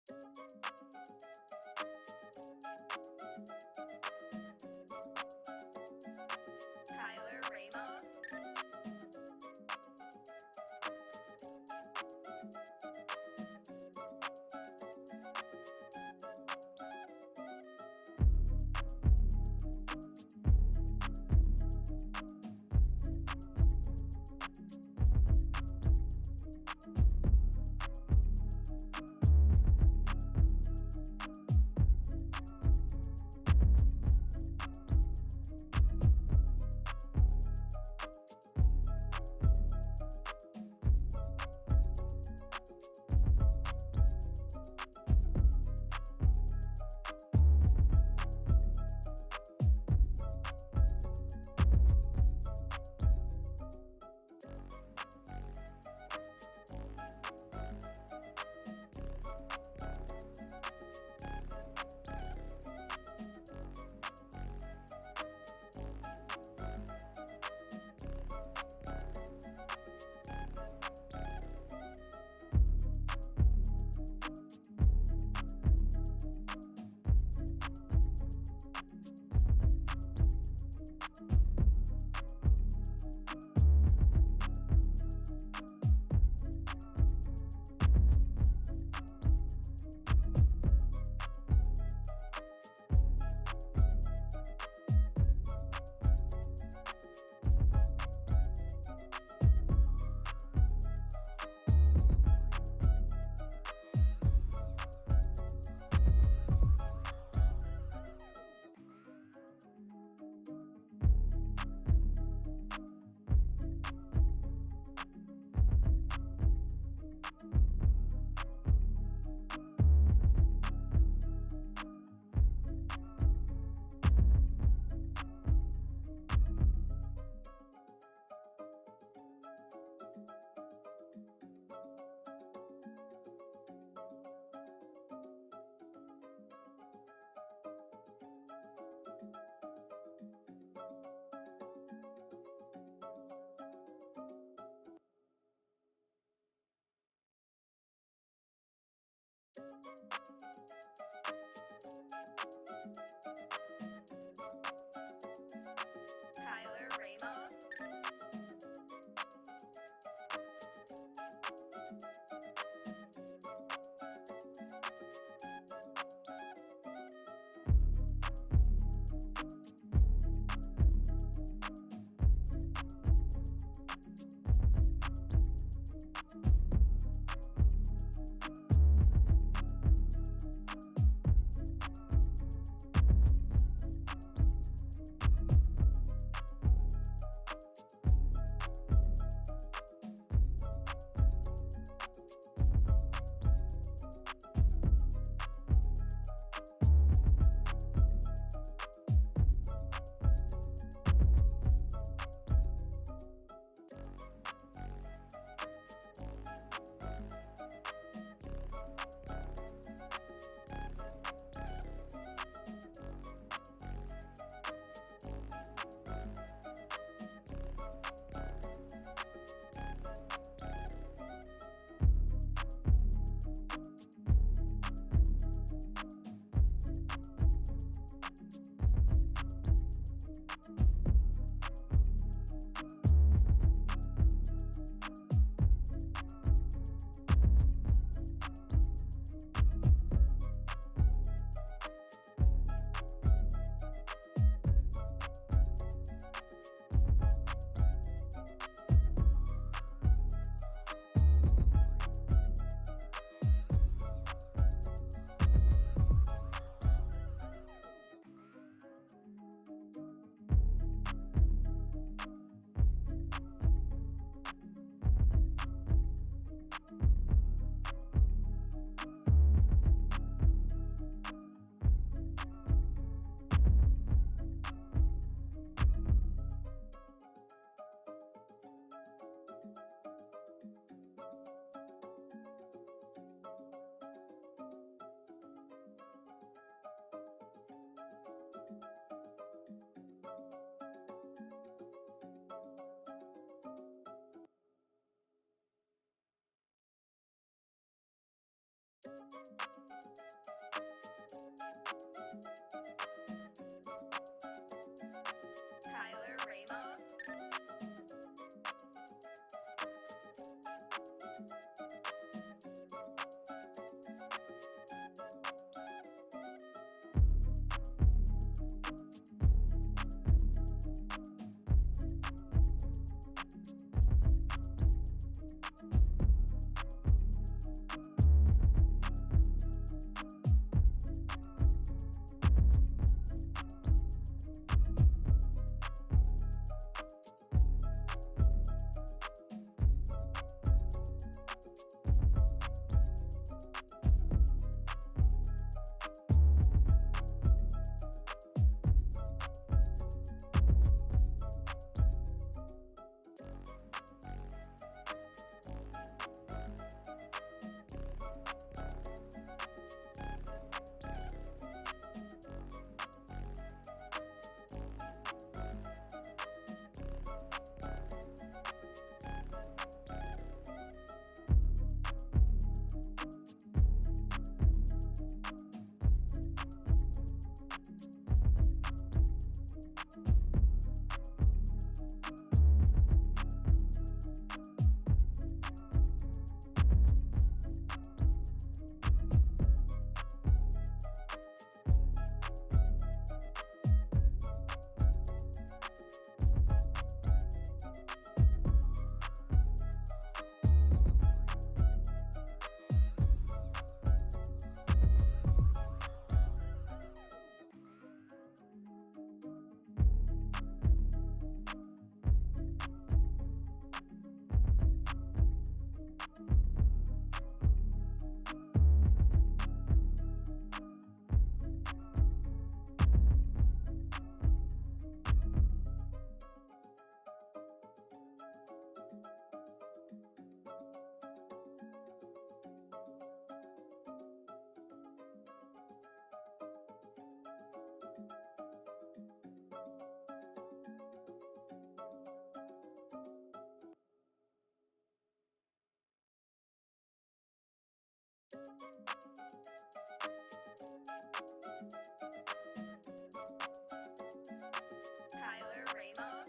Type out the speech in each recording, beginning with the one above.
Tyler Ramos. Tyler Ramos. Tyler Ramos. Tyler Ramos.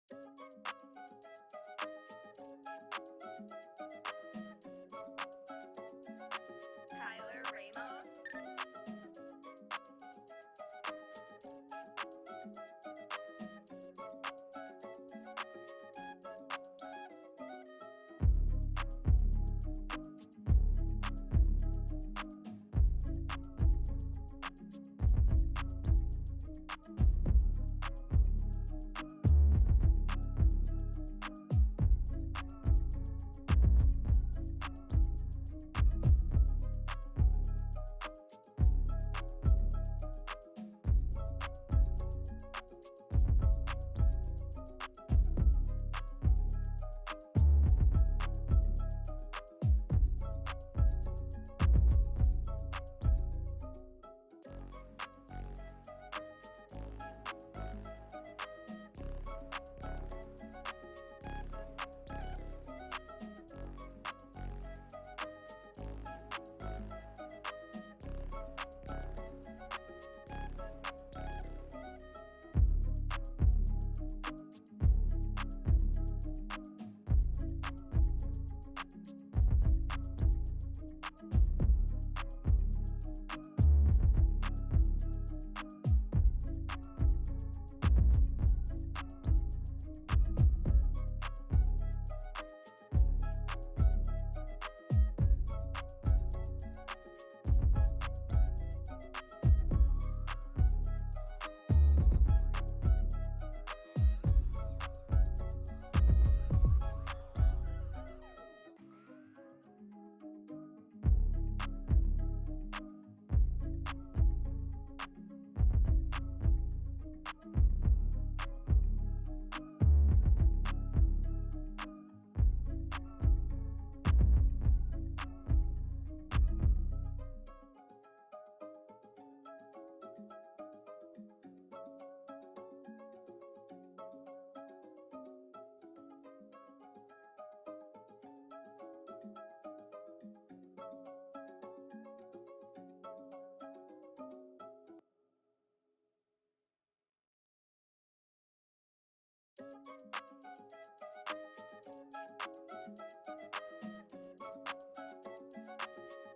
Tyler Ramos.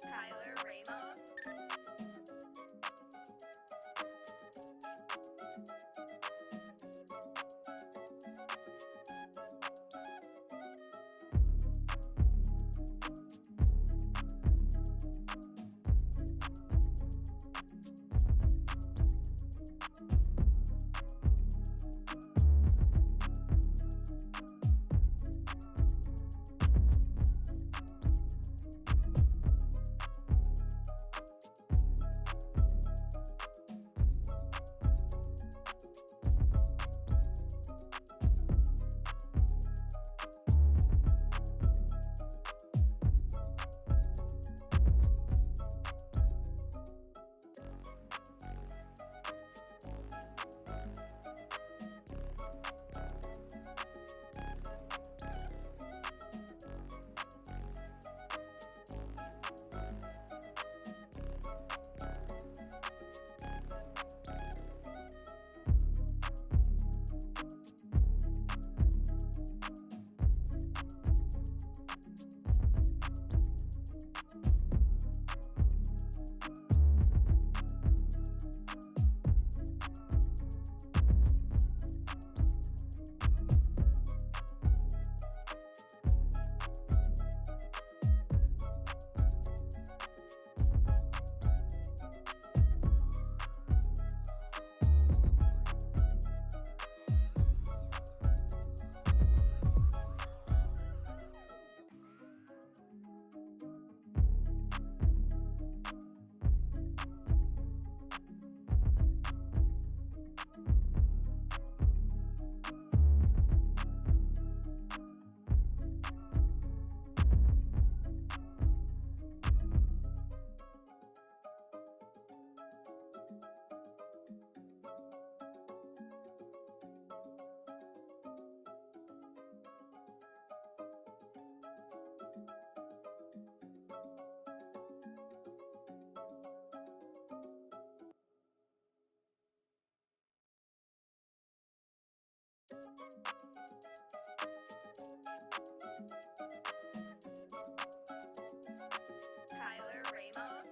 Tyler Ramos. Tyler Ramos.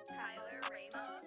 Tyler Ramos.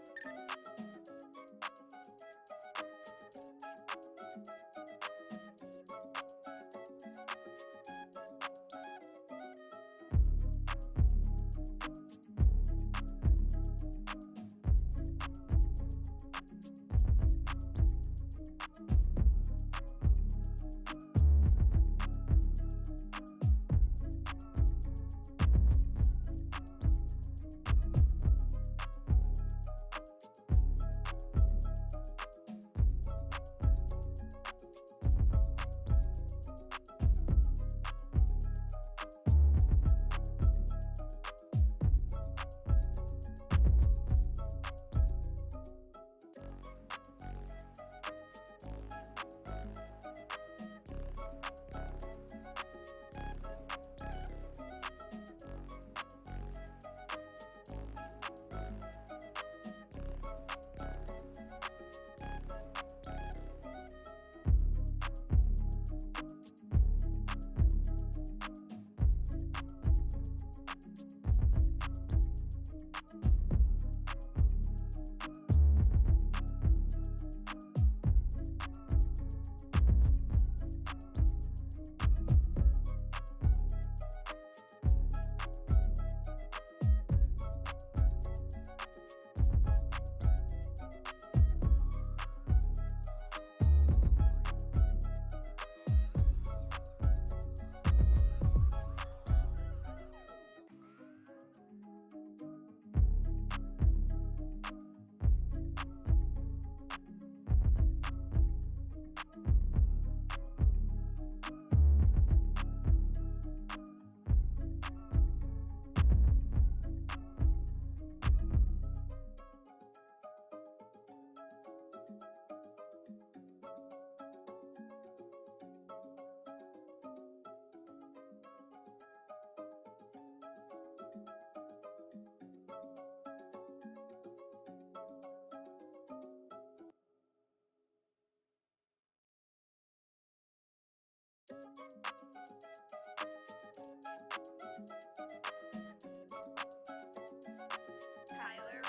Tyler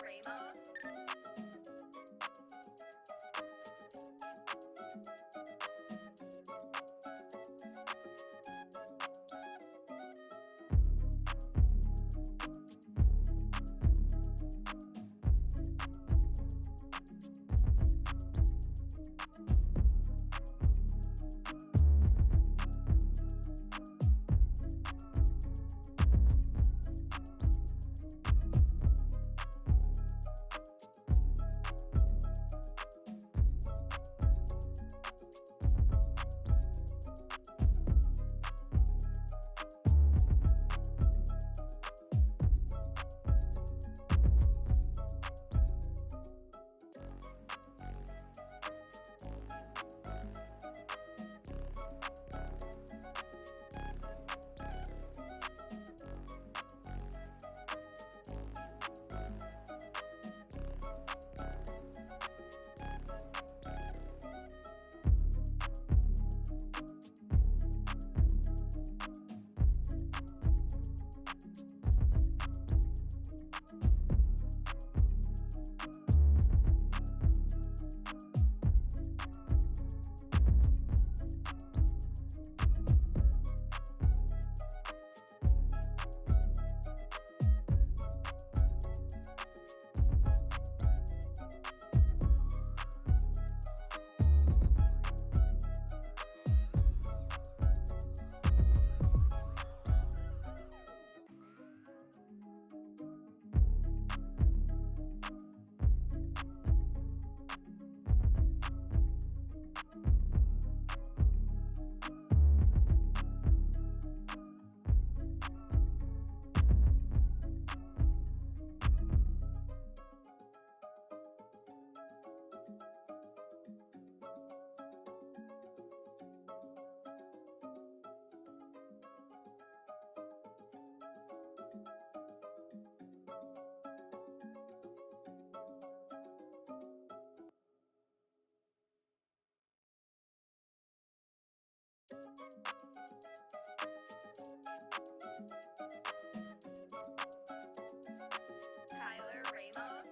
Ramos. Tyler Ramos.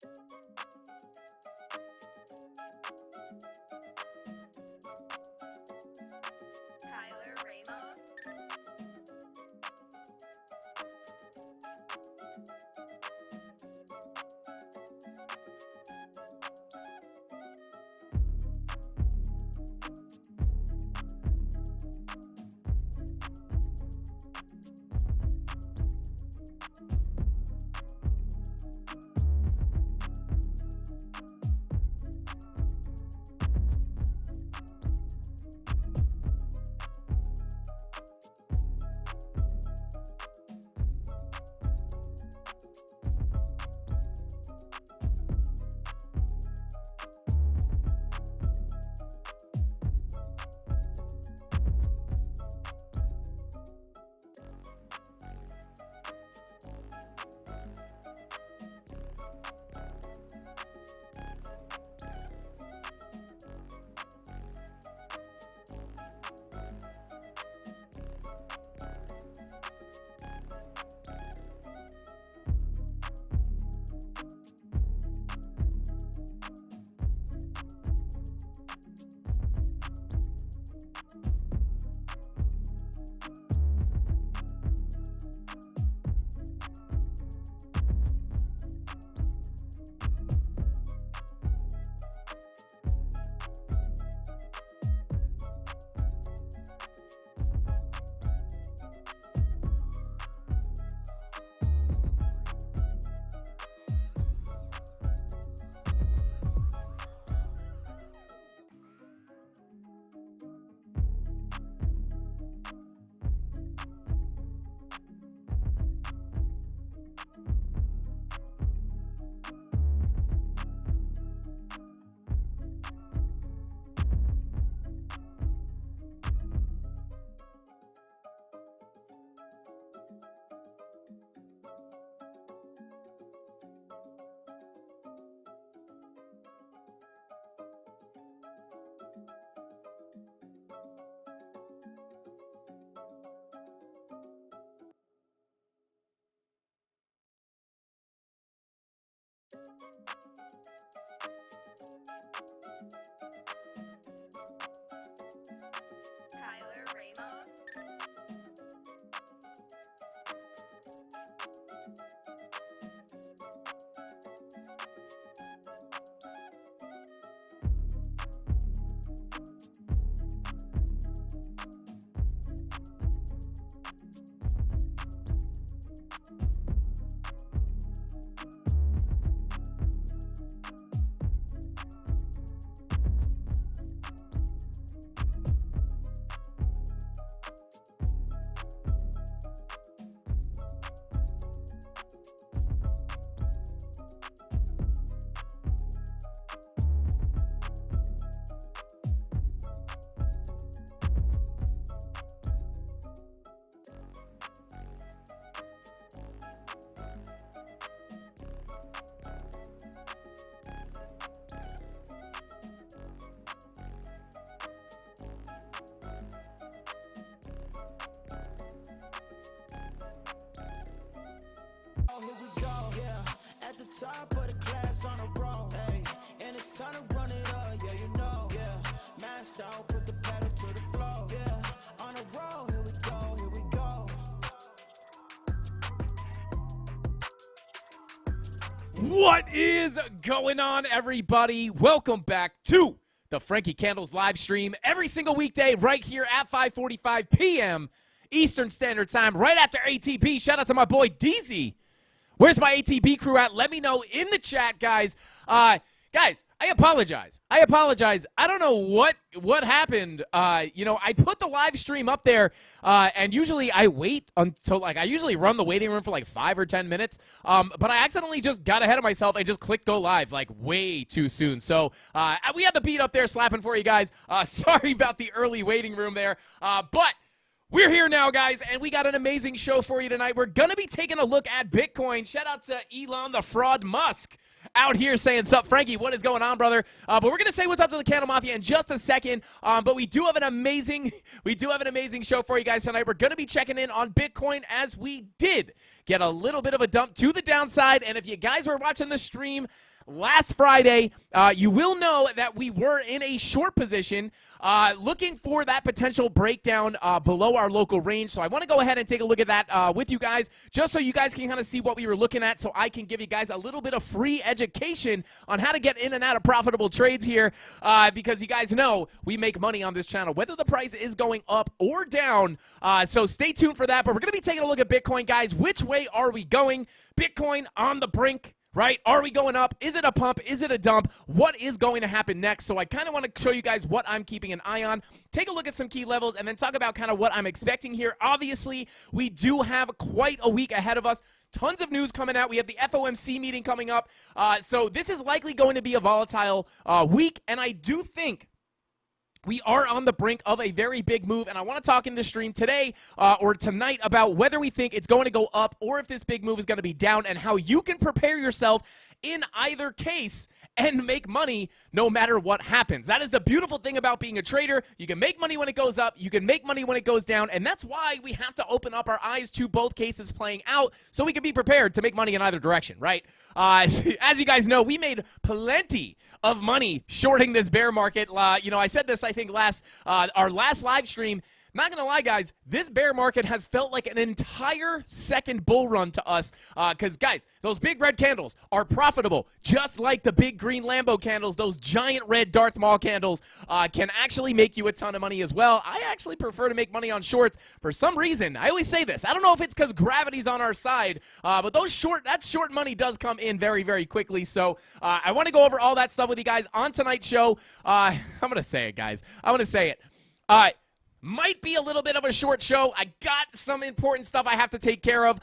Tyler Ramos. Tyler Ramos. Here we go, yeah. At the top of the class on a roll, hey. And it's time to run it up, yeah, you know, yeah. Maxed out, put the pedal to the floor, yeah. On a roll, here we go, here we go. What is going on, everybody? Welcome back to the Frankie Candles live stream every single weekday right here at 5:45 p.m. Eastern Standard Time, right after ATP. Shout out to my boy DZ. Where's my ATP crew at? Let me know in the chat, guys. Guys, I apologize. I don't know what happened. I put the live stream up there, and usually I wait until, I usually run the waiting room for 5 or 10 minutes. But I accidentally just got ahead of myself and just clicked go live, way too soon. So we had the beat up there slapping for you guys. Sorry about the early waiting room there. But we're here now, guys, and we got an amazing show for you tonight. We're going to be taking a look at Bitcoin. Shout out to Elon the Fraud Musk out here saying, sup, Frankie, what is going on, brother? But we're going to say what's up to the CandleMafia in just a second. But we do have an amazing show for you guys tonight. We're going to be checking in on Bitcoin as we did get a little bit of a dump to the downside. And if you guys were watching the stream last Friday, you will know that we were in a short position looking for that potential breakdown below our local range. So I want to go ahead and take a look at that with you guys, just so you guys can kind of see what we were looking at, so I can give you guys a little bit of free education on how to get in and out of profitable trades here, because you guys know we make money on this channel, whether the price is going up or down. So stay tuned for that. But we're going to be taking a look at Bitcoin, guys. Which way are we going? Bitcoin on the brink, right? Are we going up? Is it a pump? Is it a dump? What is going to happen next? So I kind of want to show you guys what I'm keeping an eye on, take a look at some key levels, and then talk about kind of what I'm expecting here. Obviously, we do have quite a week ahead of us. Tons of news coming out. We have the FOMC meeting coming up. So this is likely going to be a volatile week, and I do think we are on the brink of a very big move, and I want to talk in this stream today or tonight about whether we think it's going to go up or if this big move is going to be down, and how you can prepare yourself in either case and make money no matter what happens. That is the beautiful thing about being a trader. You can make money when it goes up, you can make money when it goes down, and that's why we have to open up our eyes to both cases playing out so we can be prepared to make money in either direction, right? As you guys know, we made plenty of money shorting this bear market. You know, I said this, I think, our last live stream. Not gonna lie, guys, this bear market has felt like an entire second bull run to us, because, guys, those big red candles are profitable, just like the big green Lambo candles. Those giant red Darth Maul candles can actually make you a ton of money as well. I actually prefer to make money on shorts for some reason. I always say this. I don't know if it's because gravity's on our side, but that short money does come in very, very quickly. So I want to go over all that stuff with you guys on tonight's show. I'm gonna say it, guys. I'm gonna say it. Might be a little bit of a short show. I got some important stuff I have to take care of,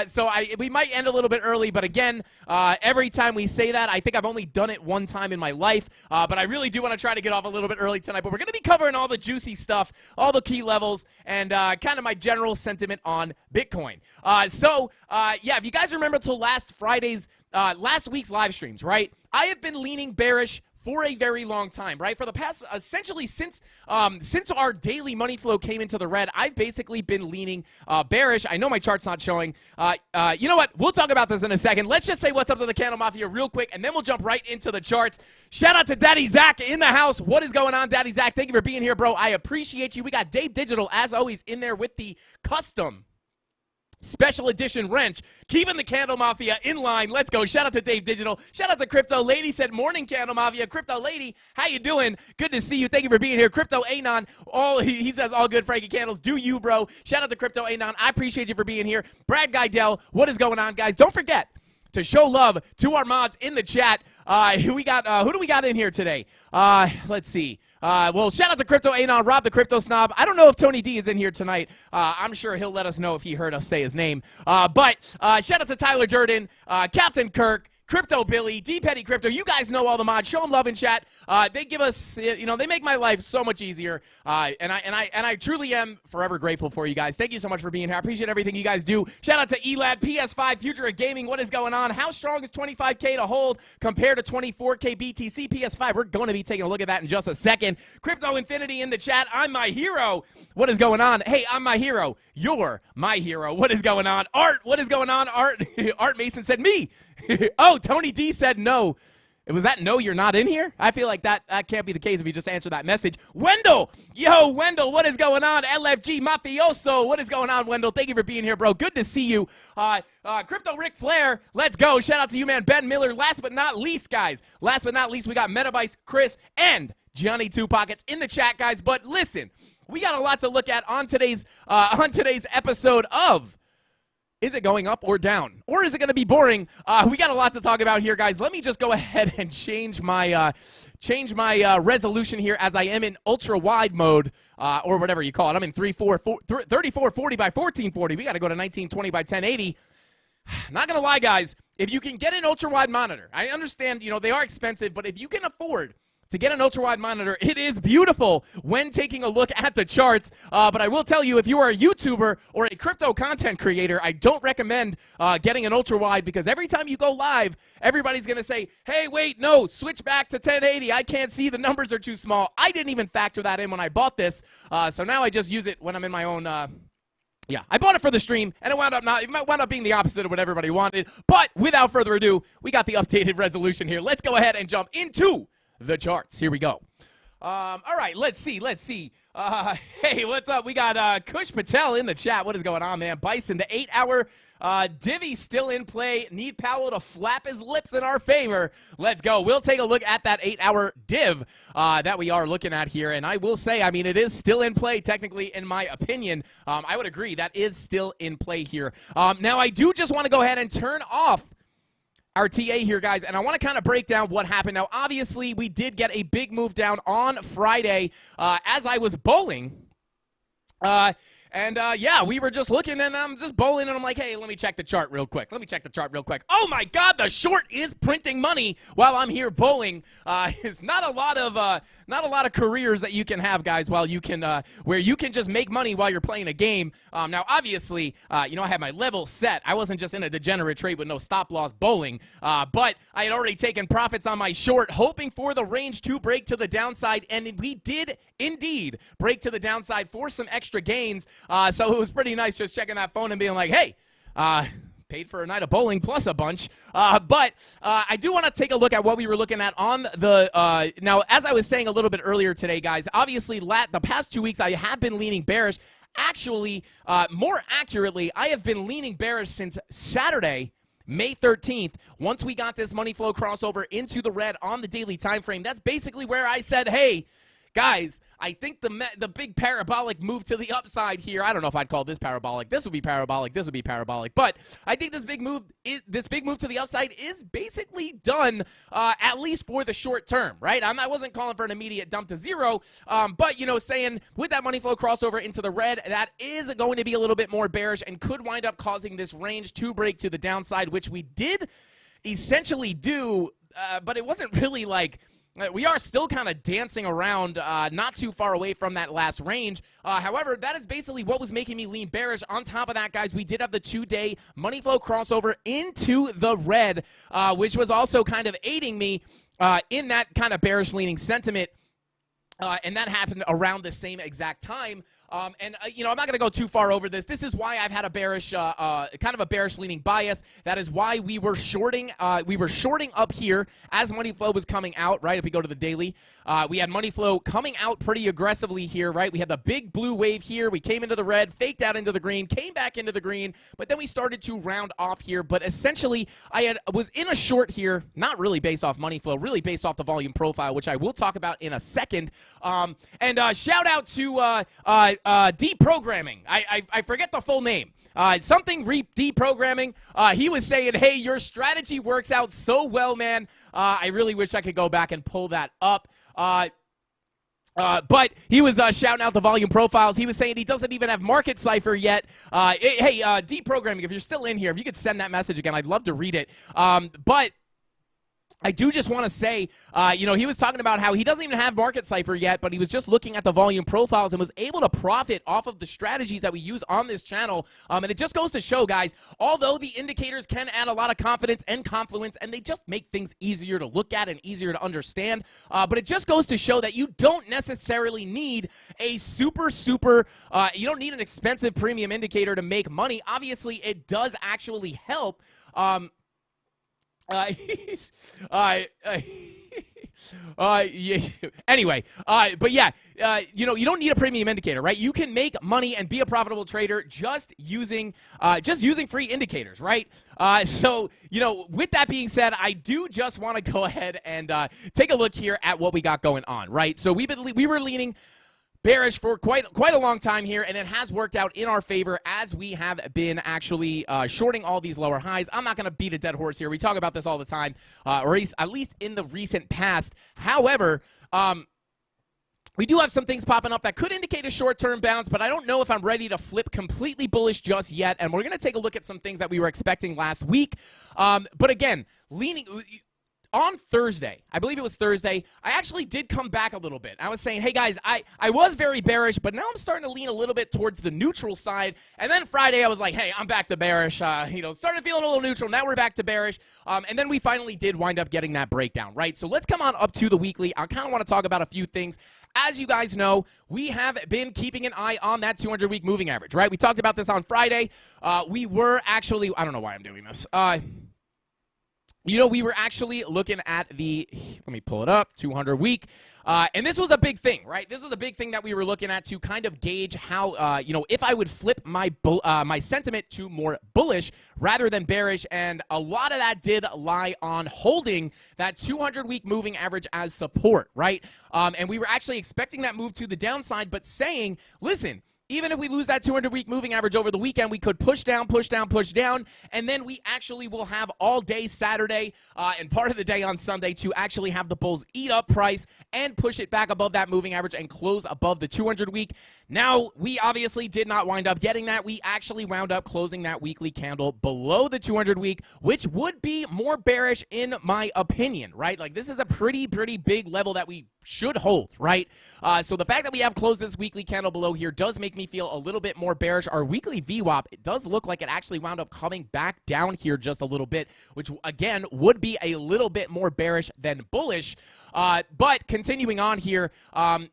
so we might end a little bit early, but again, every time we say that, I think I've only done it one time in my life, but I really do want to try to get off a little bit early tonight. But we're going to be covering all the juicy stuff, all the key levels, and kind of my general sentiment on Bitcoin. Yeah, if you guys remember till last week's live streams, right? I have been leaning bearish for a very long time, right? For the past, essentially, since our daily money flow came into the red, I've basically been leaning bearish. I know my chart's not showing. You know what? We'll talk about this in a second. Let's just say what's up to the Candle Mafia real quick, and then we'll jump right into the charts. Shout out to Daddy Zach in the house. What is going on, Daddy Zach? Thank you for being here, bro. I appreciate you. We got Dave Digital, as always, in there with the custom special edition wrench, keeping the Candle Mafia in line. Let's go. Shout out to Dave Digital. Shout out to Crypto Lady. Said morning, Candle Mafia. Crypto Lady, how you doing? Good to see you. Thank you for being here. Crypto Anon. He says all good, Frankie Candles. Do you, bro? Shout out to Crypto Anon. I appreciate you for being here. Brad Guydell, what is going on, guys? Don't forget to show love to our mods in the chat. Who do we got in here today? Let's see. Well, shout out to Crypto Anon, Rob the Crypto Snob. I don't know if Tony D is in here tonight. I'm sure he'll let us know if he heard us say his name. But shout out to Tyler Durden, Captain Kirk, Crypto Billy, D Petty Crypto. You guys know all the mods. Show them love in chat. They give us, they make my life so much easier. And I truly am forever grateful for you guys. Thank you so much for being here. I appreciate everything you guys do. Shout out to Elad, PS5, Future of Gaming. What is going on? How strong is 25K to hold compared to 24K BTC PS5? We're going to be taking a look at that in just a second. Crypto Infinity in the chat. I'm my hero. What is going on? Hey, I'm my hero. You're my hero. What is going on? Art, what is going on? Art Mason said me. Oh, Tony D said no. Was that no, you're not in here? I feel like that can't be the case if you just answer that message. Wendell! Yo, Wendell, what is going on? LFG Mafioso, what is going on, Wendell? Thank you for being here, bro. Good to see you. Crypto Ric Flair, let's go. Shout out to you, man. Ben Miller. Last but not least, guys. Last but not least, we got Metavice, Chris, and Johnny Two Pockets in the chat, guys. But listen, we got a lot to look at on today's episode of Is it going up or down? Or is it going to be boring? We got a lot to talk about here, guys. Let me just go ahead and change my resolution here, as I am in ultra-wide mode, or whatever you call it. I'm in 3440 by 1440. We got to go to 1920 by 1080. Not going to lie, guys. If you can get an ultra-wide monitor, I understand, they are expensive, but if you can afford to get an ultra-wide monitor, it is beautiful when taking a look at the charts. But I will tell you, if you are a YouTuber or a crypto content creator, I don't recommend getting an ultra-wide, because every time you go live, everybody's going to say, hey, wait, no, switch back to 1080. I can't see. The numbers are too small. I didn't even factor that in when I bought this. So now I just use it when I'm in my own Yeah, I bought it for the stream, and it wound up being the opposite of what everybody wanted. But without further ado, we got the updated resolution here. Let's go ahead and jump into the charts. Here we go. All right, let's see. Hey, what's up? We got Kush Patel in the chat. What is going on, man? Bison, the 8-hour divvy still in play. Need Powell to flap his lips in our favor. Let's go. We'll take a look at that 8-hour div that we are looking at here. And I will say, I mean, it is still in play, technically, in my opinion. I would agree that is still in play here. Now, I do just want to go ahead and turn off our TA here, guys, and I want to kind of break down what happened. Now, obviously, we did get a big move down on Friday as I was bowling. Yeah, we were just looking, and I'm just bowling, and I'm like, hey, let me check the chart real quick. Oh, my God, the short is printing money while I'm here bowling. It's not a lot of careers that you can have, guys, while you can, where you can just make money while you're playing a game. Now, obviously, I had my level set. I wasn't just in a degenerate trade with no stop-loss bowling, but I had already taken profits on my short, hoping for the range to break to the downside, and we did indeed break to the downside for some extra gains. So it was pretty nice just checking that phone and being like, hey, paid for a night of bowling plus a bunch. But I do want to take a look at what we were looking at on the now, as I was saying a little bit earlier today, guys, obviously the past 2 weeks I have been leaning bearish. Actually, more accurately, I have been leaning bearish since Saturday, May 13th, once we got this money flow crossover into the red on the daily time frame. That's basically where I said, hey, guys, I think the big parabolic move to the upside here, I don't know if I'd call this parabolic. This would be parabolic. This would be parabolic. But I think this big move to the upside is basically done, at least for the short term, right? I wasn't calling for an immediate dump to zero, but, saying with that money flow crossover into the red, that is going to be a little bit more bearish and could wind up causing this range to break to the downside, which we did essentially do, but it wasn't really like... We are still kind of dancing around not too far away from that last range. However, that is basically what was making me lean bearish. On top of that, guys, we did have the 2-day money flow crossover into the red, which was also kind of aiding me in that kind of bearish leaning sentiment. And that happened around the same exact time. I'm not going to go too far over this. This is why I've had a bearish, kind of a bearish leaning bias. That is why we were shorting. We were shorting up here as money flow was coming out, right? If we go to the daily, we had money flow coming out pretty aggressively here, right? We had the big blue wave here. We came into the red, faked out into the green, came back into the green, but then we started to round off here. But essentially, was in a short here, not really based off money flow, really based off the volume profile, which I will talk about in a second. Shout out to deprogramming. I forget the full name. Something deprogramming. He was saying, hey, your strategy works out so well, man. I really wish I could go back and pull that up. But he was shouting out the volume profiles. He was saying he doesn't even have Market Cipher yet. Hey, deprogramming, if you're still in here, if you could send that message again, I'd love to read it. But I do just want to say, he was talking about how he doesn't even have Market Cipher yet, but he was just looking at the volume profiles and was able to profit off of the strategies that we use on this channel. And it just goes to show, guys, although the indicators can add a lot of confidence and confluence, and they just make things easier to look at and easier to understand, but it just goes to show that you don't necessarily need a super, you don't need an expensive premium indicator to make money. Obviously, it does actually help. Yeah. Anyway, but yeah, you don't need a premium indicator, right? You can make money and be a profitable trader just using free indicators, right? So, with that being said, I do just want to go ahead and take a look here at what we got going on, right? So we were leaning bearish for quite a long time here, and it has worked out in our favor as we have been actually shorting all these lower highs. I'm not going to beat a dead horse here. We talk about this all the time, or at least in the recent past. However, we do have some things popping up that could indicate a short-term bounce, but I don't know if I'm ready to flip completely bullish just yet, and we're going to take a look at some things that we were expecting last week. But again, on Thursday, I believe it was Thursday, I actually did come back a little bit. I was saying, hey, guys, I was very bearish, but now I'm starting to lean a little bit towards the neutral side. And then Friday, I was like, hey, I'm back to bearish. Started feeling a little neutral. Now we're back to bearish. And then we finally did wind up getting that breakdown, right? So let's come on up to the weekly. I kind of want to talk about a few things as you guys know, we have been keeping an eye on that 200-week moving average, right? We talked about this on Friday. We were actually, I don't know why I'm doing this. We were actually looking at the, let me pull it up, 200-week. And this was a big thing, right? This was a big thing that we were looking at to kind of gauge how, if I would flip my my sentiment to more bullish rather than bearish. And a lot of that did lie on holding that 200-week moving average as support, right? And we were actually expecting that move to the downside, but saying, listen, even if we lose that 200-week moving average over the weekend, we could push down, and then we actually will have all day Saturday and part of the day on Sunday to actually have the bulls eat up price and push it back above that moving average and close above the 200-week. Now, we obviously did not wind up getting that. We actually wound up closing that weekly candle below the 200-week, which would be more bearish in my opinion, right? Like, this is a pretty big level that we should hold, right? So the fact that we have closed this weekly candle below here does make me feel a little bit more bearish. Our weekly VWAP, it does look like it actually wound up coming back down here just a little bit, which again would be a little bit more bearish than bullish. But continuing on here, kind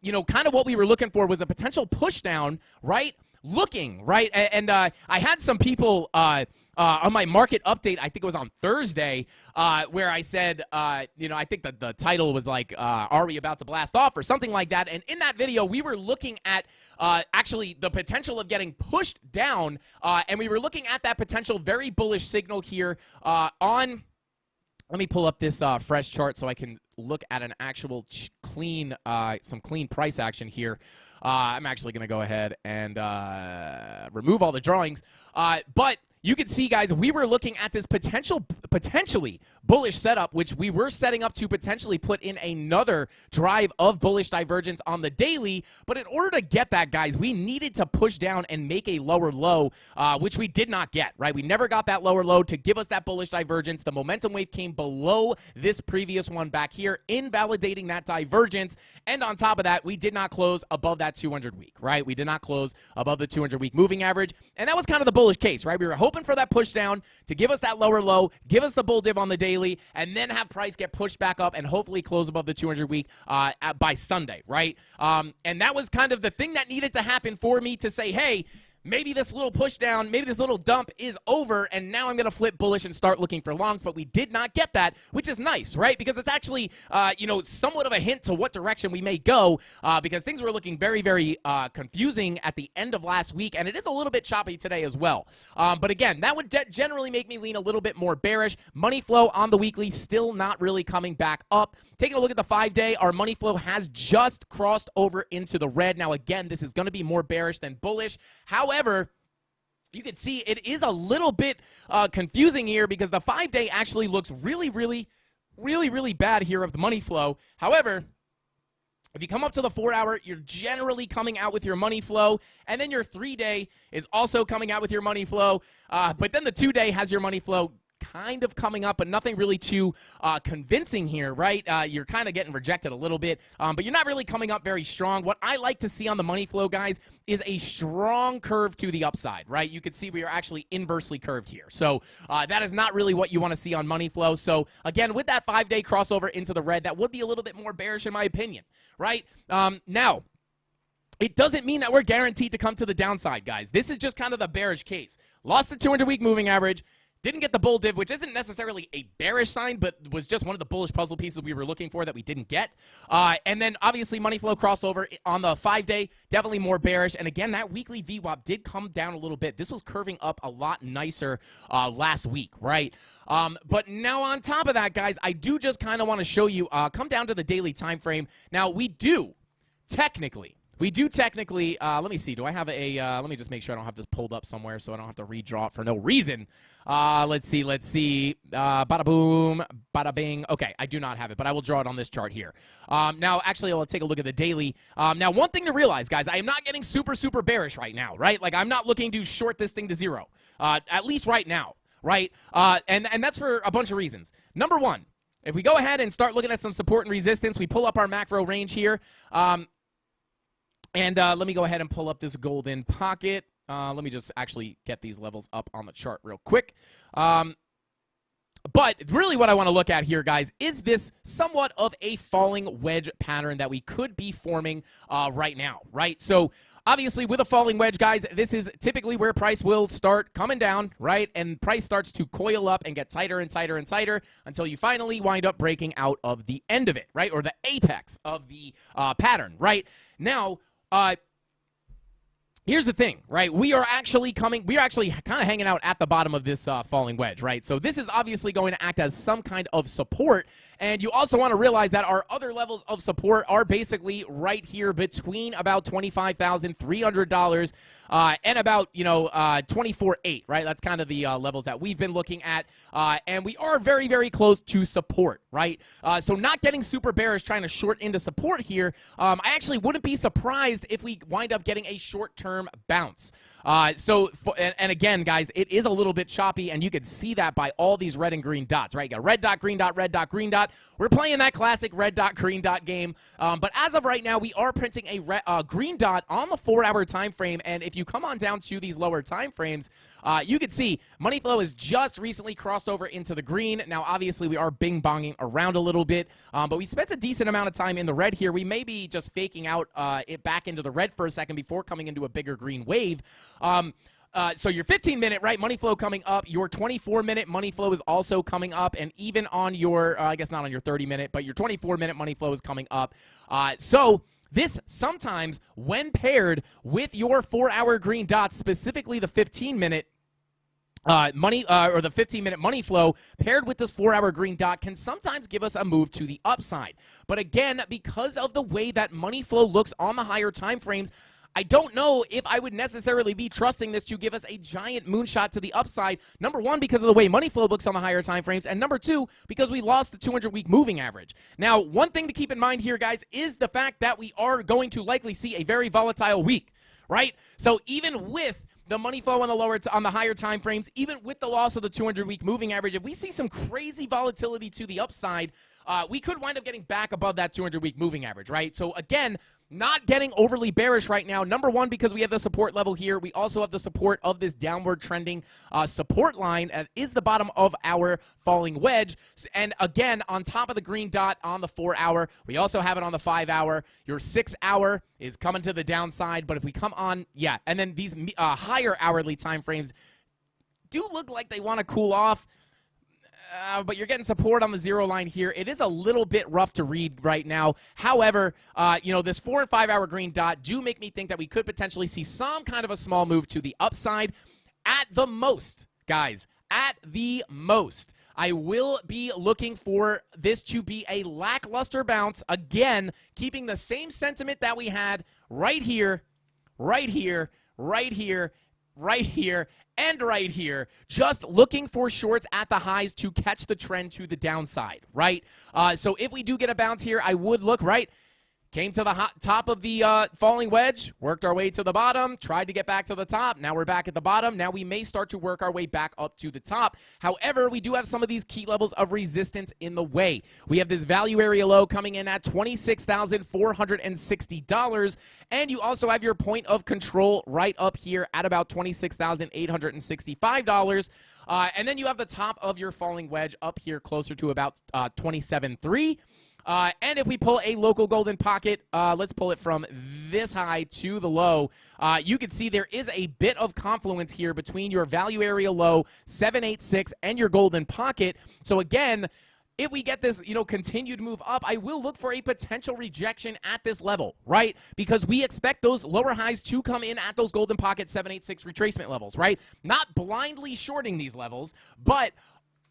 of what we were looking for was a potential push down, right? And I had some people on my market update, I think it was on Thursday, where I said, I think that the title was like, are we about to blast off or something like that? And in that video, we were looking at actually the potential of getting pushed down, and we were looking at that potential very bullish signal here on... Let me pull up this fresh chart so I can look at an actual clean price action here. I'm actually going to go ahead and remove all the drawings. But you can see, guys, we were looking at this potentially bullish setup, which we were setting up to potentially put in another drive of bullish divergence on the daily. But in order to get that, guys, we needed to push down and make a lower low, which we did not get, right? We never got that lower low to give us that bullish divergence. The momentum wave came below this previous one back here, invalidating that divergence. And on top of that, we did not close above that 200-week, right? We did not close above the 200-week moving average. And that was kind of the bullish case, right? We were hoping for that push down to give us that lower low, give us the bull dip on the daily, and then have price get pushed back up and hopefully close above the 200-week by Sunday, right? And that was kind of the thing that needed to happen for me to say, hey, maybe this little push down, maybe this little dump is over, and now I'm going to flip bullish and start looking for longs, but we did not get that, which is nice, right? Because it's actually, somewhat of a hint to what direction we may go, because things were looking very confusing at the end of last week, and it is a little bit choppy today as well. But again, that would generally make me lean a little bit more bearish. Money flow on the weekly still not really coming back up. Taking a look at the 5-day, our money flow has just crossed over into the red. Now, again, this is going to be more bearish than bullish. However, you can see it is a little bit confusing here because the 5-day actually looks really bad here of the money flow. However, if you come up to the 4-hour, you're generally coming out with your money flow, and then your 3-day is also coming out with your money flow, but then the 2-day has your money flow kind of coming up, but nothing really too convincing here, right? You're kind of getting rejected a little bit, but you're not really coming up very strong. What I like to see on the money flow, guys, is a strong curve to the upside, right? You can see we are actually inversely curved here. So that is not really what you want to see on money flow. So again, with that 5-day crossover into the red, that would be a little bit more bearish in my opinion, right? Now, it doesn't mean that we're guaranteed to come to the downside, guys. This is just kind of the bearish case. Lost the 200-week moving average, didn't get the bull div, which isn't necessarily a bearish sign, but was just one of the bullish puzzle pieces we were looking for that we didn't get. And then, obviously, money flow crossover on the 5-day, definitely more bearish. And again, that weekly VWAP did come down a little bit. This was curving up a lot nicer last week, right? But now on top of that, guys, I do just kind of want to show you, come down to the daily time frame. Now, we do technically, let me see, do I have let me just make sure I don't have this pulled up somewhere so I don't have to redraw it for no reason. Let's see, bada boom, bada bing. Okay, I do not have it, but I will draw it on this chart here. Now, actually, I'll take a look at the daily. Now, one thing to realize, guys, I am not getting super bearish right now, right? Like, I'm not looking to short this thing to zero, at least right now, right? And that's for a bunch of reasons. Number one, if we go ahead and start looking at some support and resistance, we pull up our macro range here. And let me go ahead and pull up this golden pocket. Let me just actually get these levels up on the chart real quick. But really what I want to look at here, guys, is this somewhat of a falling wedge pattern that we could be forming right now, right? So obviously, with a falling wedge, guys, this is typically where price will start coming down, right? And price starts to coil up and get tighter and tighter and tighter until you finally wind up breaking out of the end of it, right? Or the apex of the pattern, right? Now, here's the thing, right? We are actually kind of hanging out at the bottom of this falling wedge, right? So this is obviously going to act as some kind of support. And you also want to realize that our other levels of support are basically right here between about $25,300 and about, $24,800, right? That's kind of the levels that we've been looking at. And we are very, very close to support, right? So not getting super bearish trying to short into support here. I actually wouldn't be surprised if we wind up getting a short-term bounce. And again, guys, it is a little bit choppy, and you can see that by all these red and green dots, right? You got red dot, green dot, red dot, green dot. We're playing that classic red dot, green dot game. But as of right now, we are printing a green dot on the 4-hour time frame, and if you come on down to these lower time frames, you can see money flow has just recently crossed over into the green. Now, obviously, we are bing-bonging around a little bit, but we spent a decent amount of time in the red here. We may be just faking out it back into the red for a second before coming into a bigger green wave. So your 15-minute, right, money flow coming up. Your 24-minute money flow is also coming up. And even on your, I guess not on your 30-minute, but your 24-minute money flow is coming up. So this sometimes, when paired with your 4-hour green dots, specifically the 15-minute, or the 15-minute money flow paired with this 4-hour green dot can sometimes give us a move to the upside. But again, because of the way that money flow looks on the higher time frames, I don't know if I would necessarily be trusting this to give us a giant moonshot to the upside. Number one, because of the way money flow looks on the higher time frames, and number two, because we lost the 200-week moving average. Now, one thing to keep in mind here, guys, is the fact that we are going to likely see a very volatile week, right? So even with the money flow on the higher time frames, even with the loss of the 200-week moving average, if we see some crazy volatility to the upside, we could wind up getting back above that 200-week moving average, right? So again, not getting overly bearish right now. Number one, because we have the support level here. We also have the support of this downward trending support line that is the bottom of our falling wedge. And again, on top of the green dot on the 4-hour, we also have it on the 5-hour. Your 6-hour is coming to the downside. But if we come on, yeah, and then these higher hourly time frames do look like they want to cool off. But you're getting support on the 0 line here. It is a little bit rough to read right now. However, this 4 and 5-hour green dot do make me think that we could potentially see some kind of a small move to the upside. At the most, guys, at the most, I will be looking for this to be a lackluster bounce. Again, keeping the same sentiment that we had right here, right here, right here, right here, and right here, just looking for shorts at the highs to catch the trend to the downside, right? So if we do get a bounce here, I would look, right? Came to the top of the falling wedge, worked our way to the bottom, tried to get back to the top. Now we're back at the bottom. Now we may start to work our way back up to the top. However, we do have some of these key levels of resistance in the way. We have this value area low coming in at $26,460. And you also have your point of control right up here at about $26,865. And then you have the top of your falling wedge up here closer to about $27,300. And if we pull a local golden pocket, let's pull it from this high to the low, you can see there is a bit of confluence here between your value area low, 786, and your golden pocket. So again, if we get this, continued move up, I will look for a potential rejection at this level, right? Because we expect those lower highs to come in at those golden pocket 786 retracement levels, right? Not blindly shorting these levels, but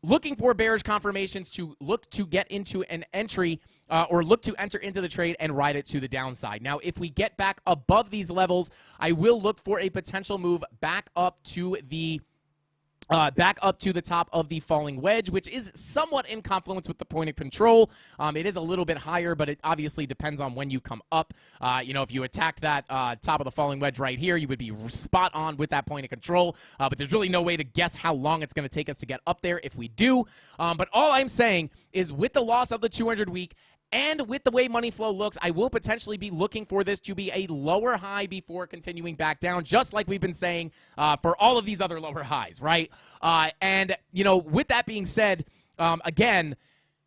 looking for bearish confirmations to look to get into an entry or look to enter into the trade and ride it to the downside. Now, if we get back above these levels, I will look for a potential move back up to the top of the falling wedge, which is somewhat in confluence with the point of control. It is a little bit higher, but it obviously depends on when you come up. If you attacked that top of the falling wedge right here, you would be spot on with that point of control. But there's really no way to guess how long it's going to take us to get up there if we do. But all I'm saying is with the loss of the 200-week, and with the way money flow looks, I will potentially be looking for this to be a lower high before continuing back down, just like we've been saying for all of these other lower highs, right? And with that being said, again,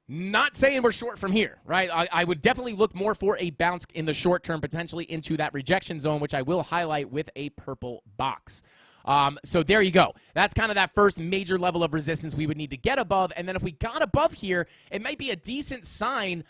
not saying we're short from here, right? I would definitely look more for a bounce in the short term, potentially into that rejection zone, which I will highlight with a purple box. So there you go. That's kind of that first major level of resistance we would need to get above. And then if we got above here, it might be a decent sign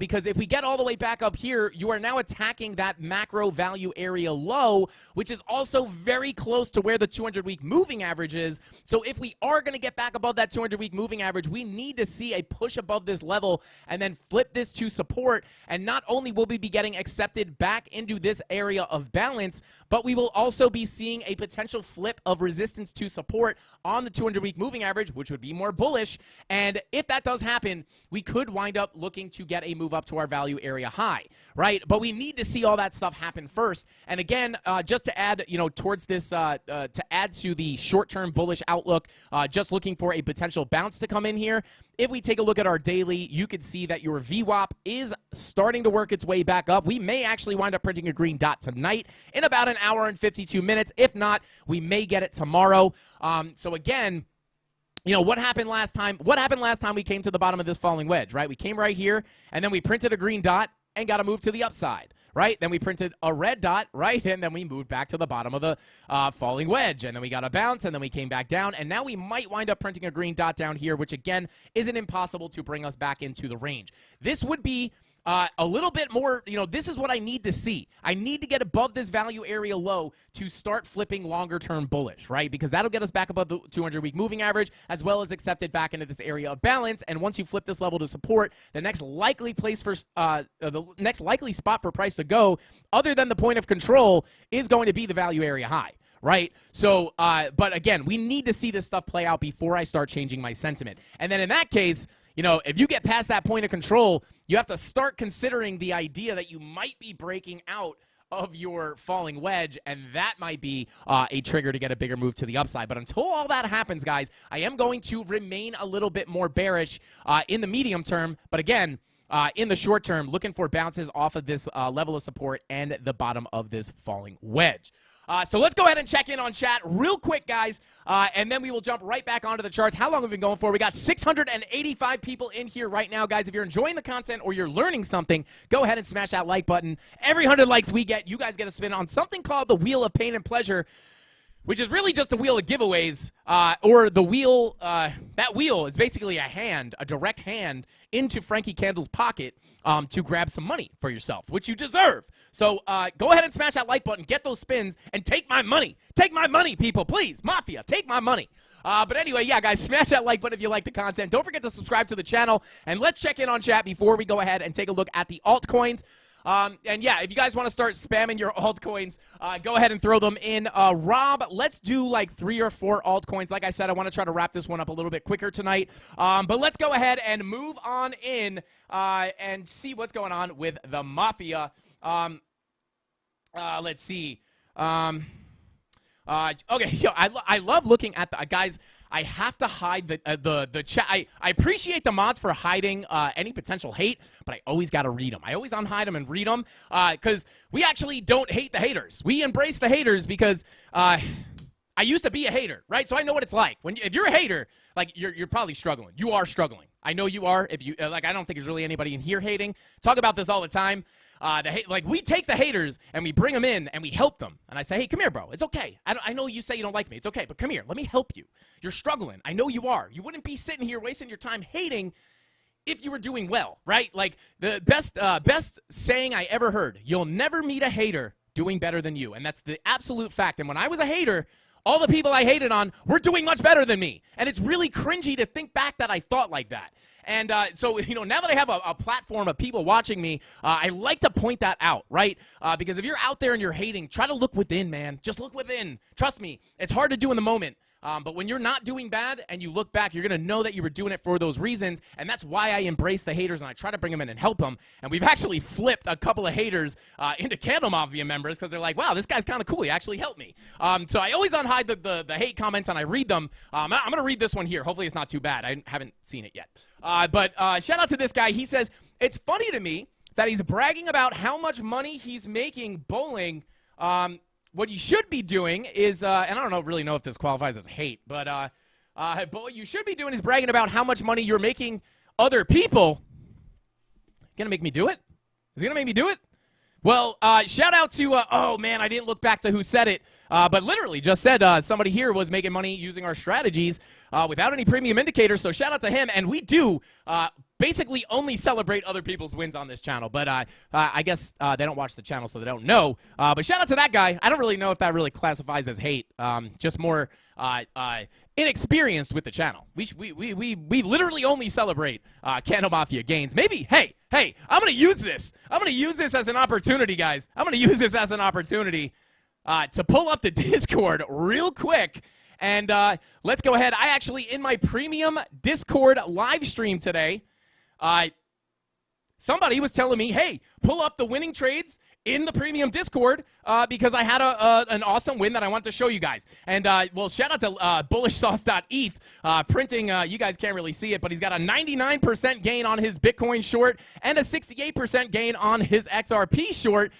because if we get all the way back up here, you are now attacking that macro value area low, which is also very close to where the 200-week moving average is. So if we are going to get back above that 200-week moving average, we need to see a push above this level and then flip this to support. And not only will we be getting accepted back into this area of balance, but we will also be seeing a potential flip of resistance to support on the 200-week moving average, which would be more bullish. And if that does happen, we could wind up looking to get a move up to our value area high, right? But we need to see all that stuff happen first. And again, just to add, towards this, to add to the short-term bullish outlook, just looking for a potential bounce to come in here. If we take a look at our daily, you can see that your VWAP is starting to work its way back up. We may actually wind up printing a green dot tonight in about an hour and 52 minutes. If not, we may get it tomorrow. So again, what happened last time? What happened last time we came to the bottom of this falling wedge, right? We came right here, and then we printed a green dot and got to move to the upside, right? Then we printed a red dot, right? And then we moved back to the bottom of the falling wedge. And then we got a bounce, and then we came back down. And now we might wind up printing a green dot down here, which, again, isn't impossible to bring us back into the range. This would be a little bit more, this is what I need to see. I need to get above this value area low to start flipping longer-term bullish, right? Because that'll get us back above the 200-week moving average, as well as accepted back into this area of balance. And once you flip this level to support, the next likely place for the next likely spot for price to go, other than the point of control, is going to be the value area high. Right? So, but again, we need to see this stuff play out before I start changing my sentiment. And then in that case, if you get past that point of control, you have to start considering the idea that you might be breaking out of your falling wedge, and that might be a trigger to get a bigger move to the upside. But until all that happens, guys, I am going to remain a little bit more bearish in the medium term. But again, in the short term, looking for bounces off of this level of support and the bottom of this falling wedge. So let's go ahead and check in on chat real quick, guys, and then we will jump right back onto the charts. How long have we been going for? We got 685 people in here right now, guys. If you're enjoying the content or you're learning something, go ahead and smash that like button. Every 100 likes we get, you guys get a spin on something called the Wheel of Pain and Pleasure, which is really just a wheel of giveaways, or the wheel, that wheel is basically a direct hand into Frankie Candle's pocket to grab some money for yourself, which you deserve. So go ahead and smash that like button, get those spins, and take my money. Take my money, people, please. Mafia, take my money. But anyway, yeah, guys, smash that like button if you like the content. Don't forget to subscribe to the channel, and let's check in on chat before we go ahead and take a look at the altcoins. And yeah, if you guys want to start spamming your altcoins, go ahead and throw them in. Rob, let's do like 3 or 4 altcoins. Like I said, I want to try to wrap this one up a little bit quicker tonight. But let's go ahead and move on in and see what's going on with the Mafia. Let's see. Okay, I love looking at the guys. I have to hide the chat. I appreciate the mods for hiding any potential hate, but I always got to read them. I always unhide them and read them because we actually don't hate the haters. We embrace the haters because I used to be a hater, right? So I know what it's like. If you're a hater, like you're probably struggling. You are struggling. I know you are. If you I don't think there's really anybody in here hating. Talk about this all the time. We take the haters and we bring them in and we help them. And I say, hey, come here, bro. It's okay. I know you say you don't like me. It's okay, but come here. Let me help you. You're struggling. I know you are. You wouldn't be sitting here wasting your time hating if you were doing well, right? Like the best saying I ever heard, you'll never meet a hater doing better than you. And that's the absolute fact. And when I was a hater, all the people I hated on were doing much better than me. And it's really cringy to think back that I thought like that. And so, now that I have a platform of people watching me, I like to point that out, right? Because if you're out there and you're hating, try to look within, man. Just look within. Trust me, it's hard to do in the moment. But when you're not doing bad and you look back, you're going to know that you were doing it for those reasons. And that's why I embrace the haters and I try to bring them in and help them. And we've actually flipped a couple of haters into CandleMafia members because they're like, wow, this guy's kind of cool. He actually helped me. So I always unhide the hate comments and I read them. I'm going to read this one here. Hopefully it's not too bad. I haven't seen it yet. But shout out to this guy. He says, it's funny to me that he's bragging about how much money he's making bowling. What you should be doing is, and I don't really know if this qualifies as hate, but But what you should be doing is bragging about how much money you're making other people. Gonna make me do it? Is it gonna make me do it? Well, shout out to, oh man, I didn't look back to who said it, but literally just said somebody here was making money using our strategies without any premium indicators, so shout out to him. And we do basically only celebrate other people's wins on this channel, but I guess they don't watch the channel, so they don't know. But shout out to that guy. I don't really know if that really classifies as hate, just more inexperienced with the channel. We literally only celebrate CandleMafia gains. Maybe, hey, I'm going to use this. I'm going to use this as an opportunity, guys. I'm going to use this as an opportunity to pull up the Discord real quick. And let's go ahead. I actually, in my premium Discord live stream today, somebody was telling me, hey, pull up the winning trades in the premium Discord because I had an awesome win that I want to show you guys. And, well, shout out to bullishsauce.eth printing. You guys can't really see it, but he's got a 99% gain on his Bitcoin short and a 68% gain on his XRP short.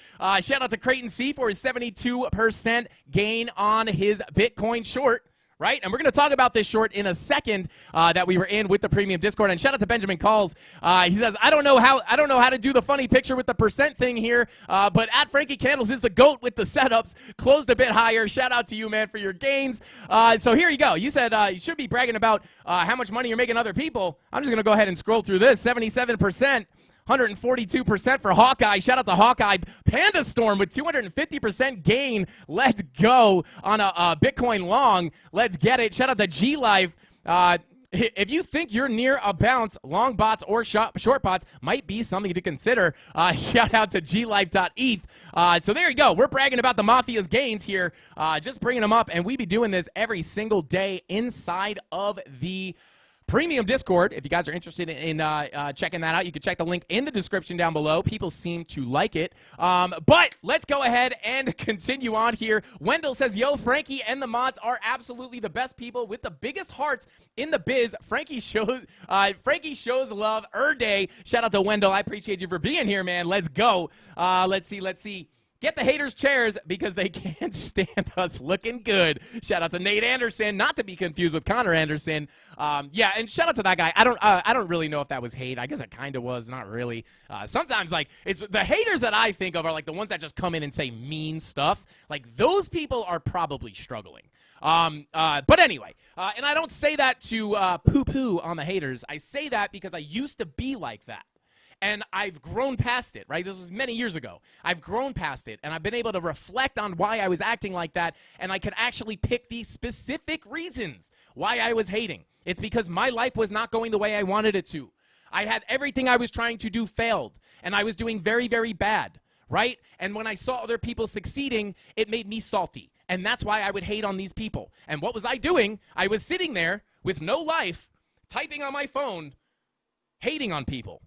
Shout out to Creighton C for his 72% gain on his Bitcoin short. Right? And we're going to talk about this short in a second that we were in with the premium Discord. And shout out to Benjamin Calls. He says, I don't know how to do the funny picture with the percent thing here, but at Frankie Candles is the GOAT with the setups. Closed a bit higher. Shout out to you, man, for your gains. So here you go. You said you should be bragging about how much money you're making other people. I'm just going to go ahead and scroll through this. 77%. 142% for Hawkeye. Shout out to Hawkeye. Panda Storm with 250% gain. Let's go on a Bitcoin long. Let's get it. Shout out to G Life. If you think you're near a bounce, long bots or short bots might be something to consider. Shout out toglife.eth. So there you go. We're bragging about the Mafia's gains here, just bringing them up, and we be doing this every single day inside of the premium Discord. If you guys are interested in checking that out, you can check the link in the description down below. People seem to like it. But let's go ahead and continue on here. Wendell says, yo, Frankie and the mods are absolutely the best people with the biggest hearts in the biz. Frankie shows love day. Shout out to Wendell. I appreciate you for being here, man. Let's go. Let's see. Get the haters chairs because they can't stand us looking good. Shout out to Nate Anderson, not to be confused with Connor Anderson. Yeah, and shout out to that guy. I don't really know if that was hate. I guess it kind of was, not really. Sometimes, like, it's the haters that I think of are like the ones that just come in and say mean stuff. Like, those people are probably struggling. But anyway, and I don't say that to poo-poo on the haters. I say that because I used to be like that. And I've grown past it, right? This was many years ago. I've grown past it, and I've been able to reflect on why I was acting like that, and I can actually pick the specific reasons why I was hating. It's because my life was not going the way I wanted it to. I had everything I was trying to do failed, and I was doing very, very bad, right? And when I saw other people succeeding, it made me salty, and that's why I would hate on these people. And what was I doing? I was sitting there with no life, typing on my phone, hating on people.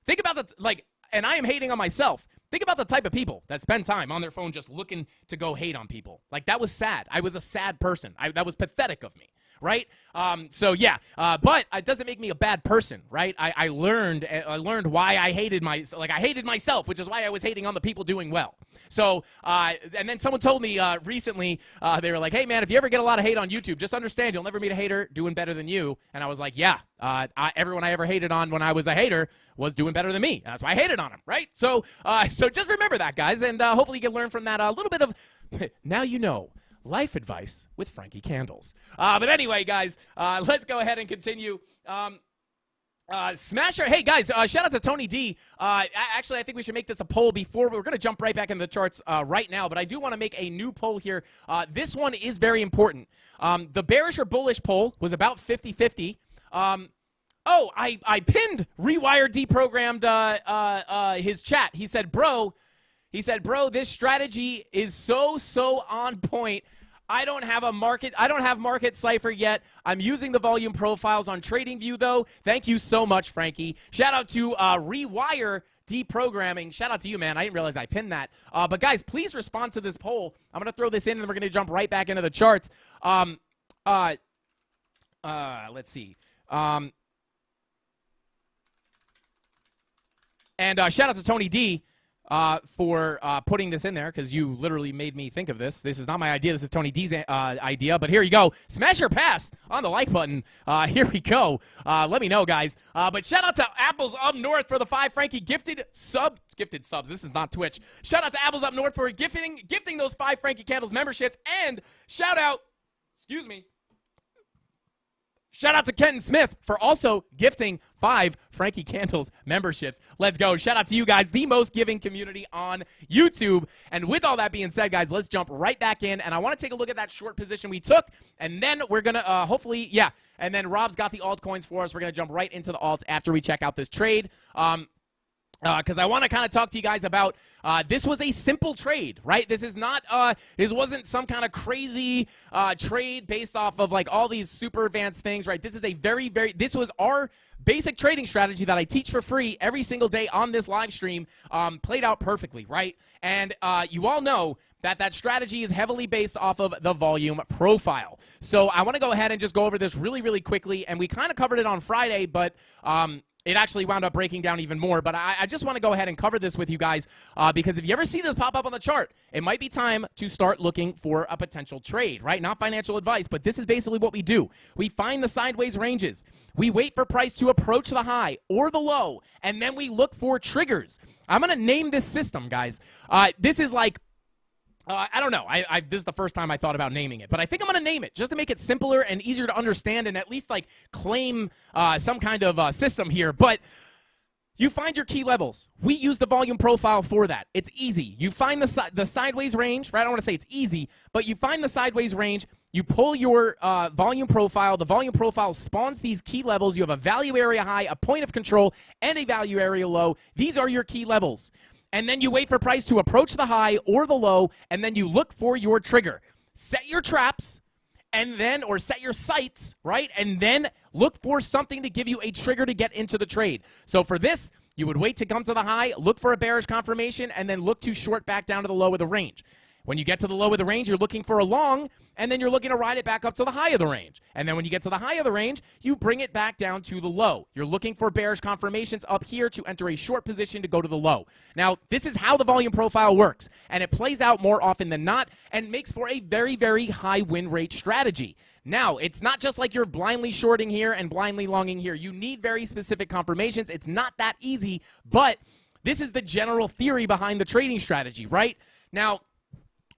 Think about and I am hating on myself. Think about the type of people that spend time on their phone just looking to go hate on people. Like, that was sad. I was a sad person. That was pathetic of me, right? So yeah, but it doesn't make me a bad person, right? I learned why I hated myself, which is why I was hating on the people doing well. So, and then someone told me recently, they were like, hey man, if you ever get a lot of hate on YouTube, just understand you'll never meet a hater doing better than you. And I was like, yeah, everyone I ever hated on when I was a hater was doing better than me. That's why I hated on him, right? So, so just remember that, guys, and hopefully you can learn from that a little bit of, now you know, life advice with Frankie Candles. But anyway, guys, let's go ahead and continue. Smasher, hey guys, shout out to Tony D. Actually, I think we should make this a poll before we're going to jump right back in the charts right now, but I do want to make a new poll here. This one is very important. The bearish or bullish poll was about 50-50. Oh, I pinned Rewire deprogrammed his chat. He said, bro, this strategy is so on point. I don't have market cipher yet. I'm using the volume profiles on TradingView though. Thank you so much, Frankie. Shout out to Rewire deprogramming. Shout out to you, man. I didn't realize I pinned that. But guys, please respond to this poll. I'm gonna throw this in and then we're gonna jump right back into the charts. Let's see. And shout out to Tony D. for putting this in there, because you literally made me think of this. This is not my idea. This is Tony D's idea. But here you go. Smash your pass on the like button. Here we go. Let me know, guys. But shout out to Apples Up North for the 5 Frankie gifted subs. This is not Twitch. Shout out to Apples Up North for gifting those 5 Frankie Candles memberships. And shout out, shout out to Kenton Smith for also gifting 5 Frankie Candles memberships. Let's go. Shout out to you guys, the most giving community on YouTube. And with all that being said, guys, let's jump right back in. And I want to take a look at that short position we took. And then we're going to hopefully, yeah. And then Rob's got the altcoins for us. We're going to jump right into the alts after we check out this trade. Because I want to kind of talk to you guys about this was a simple trade, right? This is not this wasn't some kind of crazy trade based off of like all these super advanced things, right? This is a this was our basic trading strategy that I teach for free every single day on this live stream, played out perfectly, right? And you all know that strategy is heavily based off of the volume profile. So I want to go ahead and just go over this really, really quickly. And we kind of covered it on Friday, but it actually wound up breaking down even more. But I just want to go ahead and cover this with you guys because if you ever see this pop up on the chart, it might be time to start looking for a potential trade, right? Not financial advice, but this is basically what we do. We find the sideways ranges. We wait for price to approach the high or the low, and then we look for triggers. I'm going to name this system, guys. This is like, I don't know. This is the first time I thought about naming it, but I think I'm going to name it just to make it simpler and easier to understand and at least like claim some kind of system here. But you find your key levels. We use the volume profile for that. It's easy. You find the sideways range, right? I don't want to say it's easy, but you find the sideways range. You pull your volume profile. The volume profile spawns these key levels. You have a value area high, a point of control, and a value area low. These are your key levels. And then you wait for price to approach the high or the low, and then you look for your trigger. Set your traps, and then, or set your sights, right? And then look for something to give you a trigger to get into the trade. So for this, you would wait to come to the high, look for a bearish confirmation, and then look to short back down to the low of the range. When you get to the low of the range, you're looking for a long, and then you're looking to ride it back up to the high of the range. And then when you get to the high of the range, you bring it back down to the low. You're looking for bearish confirmations up here to enter a short position to go to the low. Now, this is how the volume profile works, and it plays out more often than not and makes for a very, very high win rate strategy. Now, it's not just like you're blindly shorting here and blindly longing here. You need very specific confirmations. It's not that easy, but this is the general theory behind the trading strategy, right? Now,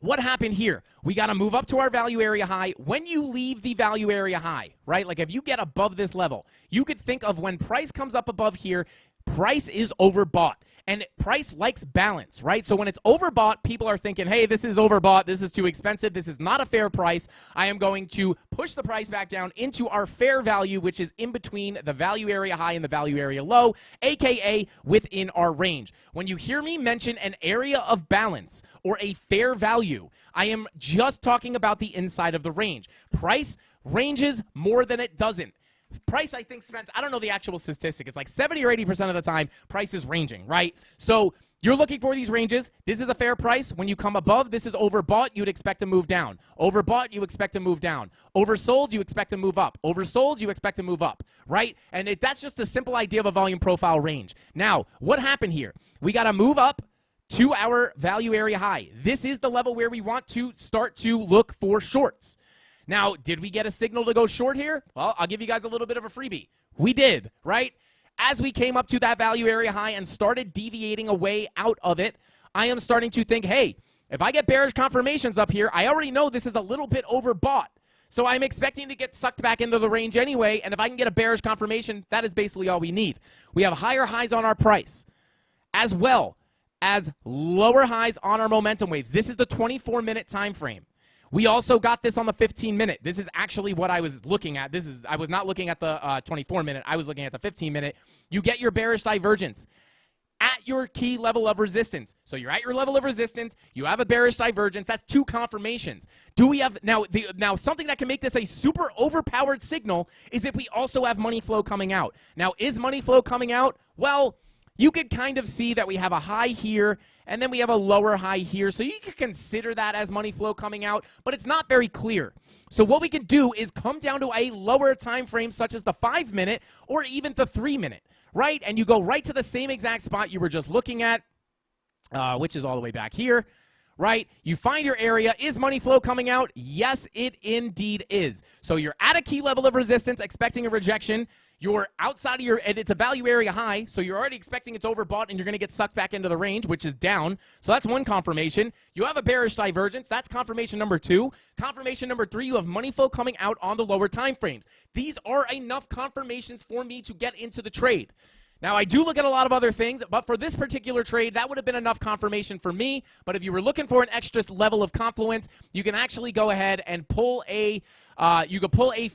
what happened here? We got to move up to our value area high. When you leave the value area high, right? Like if you get above this level, you could think of when price comes up above here, price is overbought. And price likes balance, right? So when it's overbought, people are thinking, hey, this is overbought. This is too expensive. This is not a fair price. I am going to push the price back down into our fair value, which is in between the value area high and the value area low, aka within our range. When you hear me mention an area of balance or a fair value, I am just talking about the inside of the range. Price ranges more than it doesn't. Price, I think, spends, I don't know the actual statistic. It's like 70 or 80% of the time, price is ranging, right? So you're looking for these ranges. This is a fair price. When you come above, this is overbought, you'd expect to move down. Overbought, you expect to move down. Oversold, you expect to move up. Oversold, you expect to move up, right? And that's just a simple idea of a volume profile range. Now, what happened here? We got to move up to our value area high. This is the level where we want to start to look for shorts. Now, did we get a signal to go short here? Well, I'll give you guys a little bit of a freebie. We did, right? As we came up to that value area high and started deviating away out of it, I am starting to think, hey, if I get bearish confirmations up here, I already know this is a little bit overbought. So I'm expecting to get sucked back into the range anyway, and if I can get a bearish confirmation, that is basically all we need. We have higher highs on our price, as well as lower highs on our momentum waves. This is the 24-minute time frame. We also got this on the 15-minute. This is actually what I was looking at. I was not looking at the 24-minute. I was looking at the 15-minute. You get your bearish divergence at your key level of resistance. So you're at your level of resistance. You have a bearish divergence. That's two confirmations. Do we have now something that can make this a super overpowered signal is if we also have money flow coming out. Now, is money flow coming out? Well, you could kind of see that we have a high here, and then we have a lower high here. So you could consider that as money flow coming out, but it's not very clear. So what we can do is come down to a lower time frame, such as the 5-minute or even the 3-minute, right? And you go right to the same exact spot you were just looking at. which is all the way back here, right? You find your area. Is money flow coming out? Yes, it indeed is. So you're at a key level of resistance, expecting a rejection. You're outside of your, and it's a value area high, so you're already expecting it's overbought and you're going to get sucked back into the range, which is down. So that's one confirmation. You have a bearish divergence. That's confirmation number 2. Confirmation number 3, you have money flow coming out on the lower time frames. These are enough confirmations for me to get into the trade. Now, I do look at a lot of other things, but for this particular trade, that would have been enough confirmation for me. But if you were looking for an extra level of confluence, you can actually go ahead and pull a Fibonacci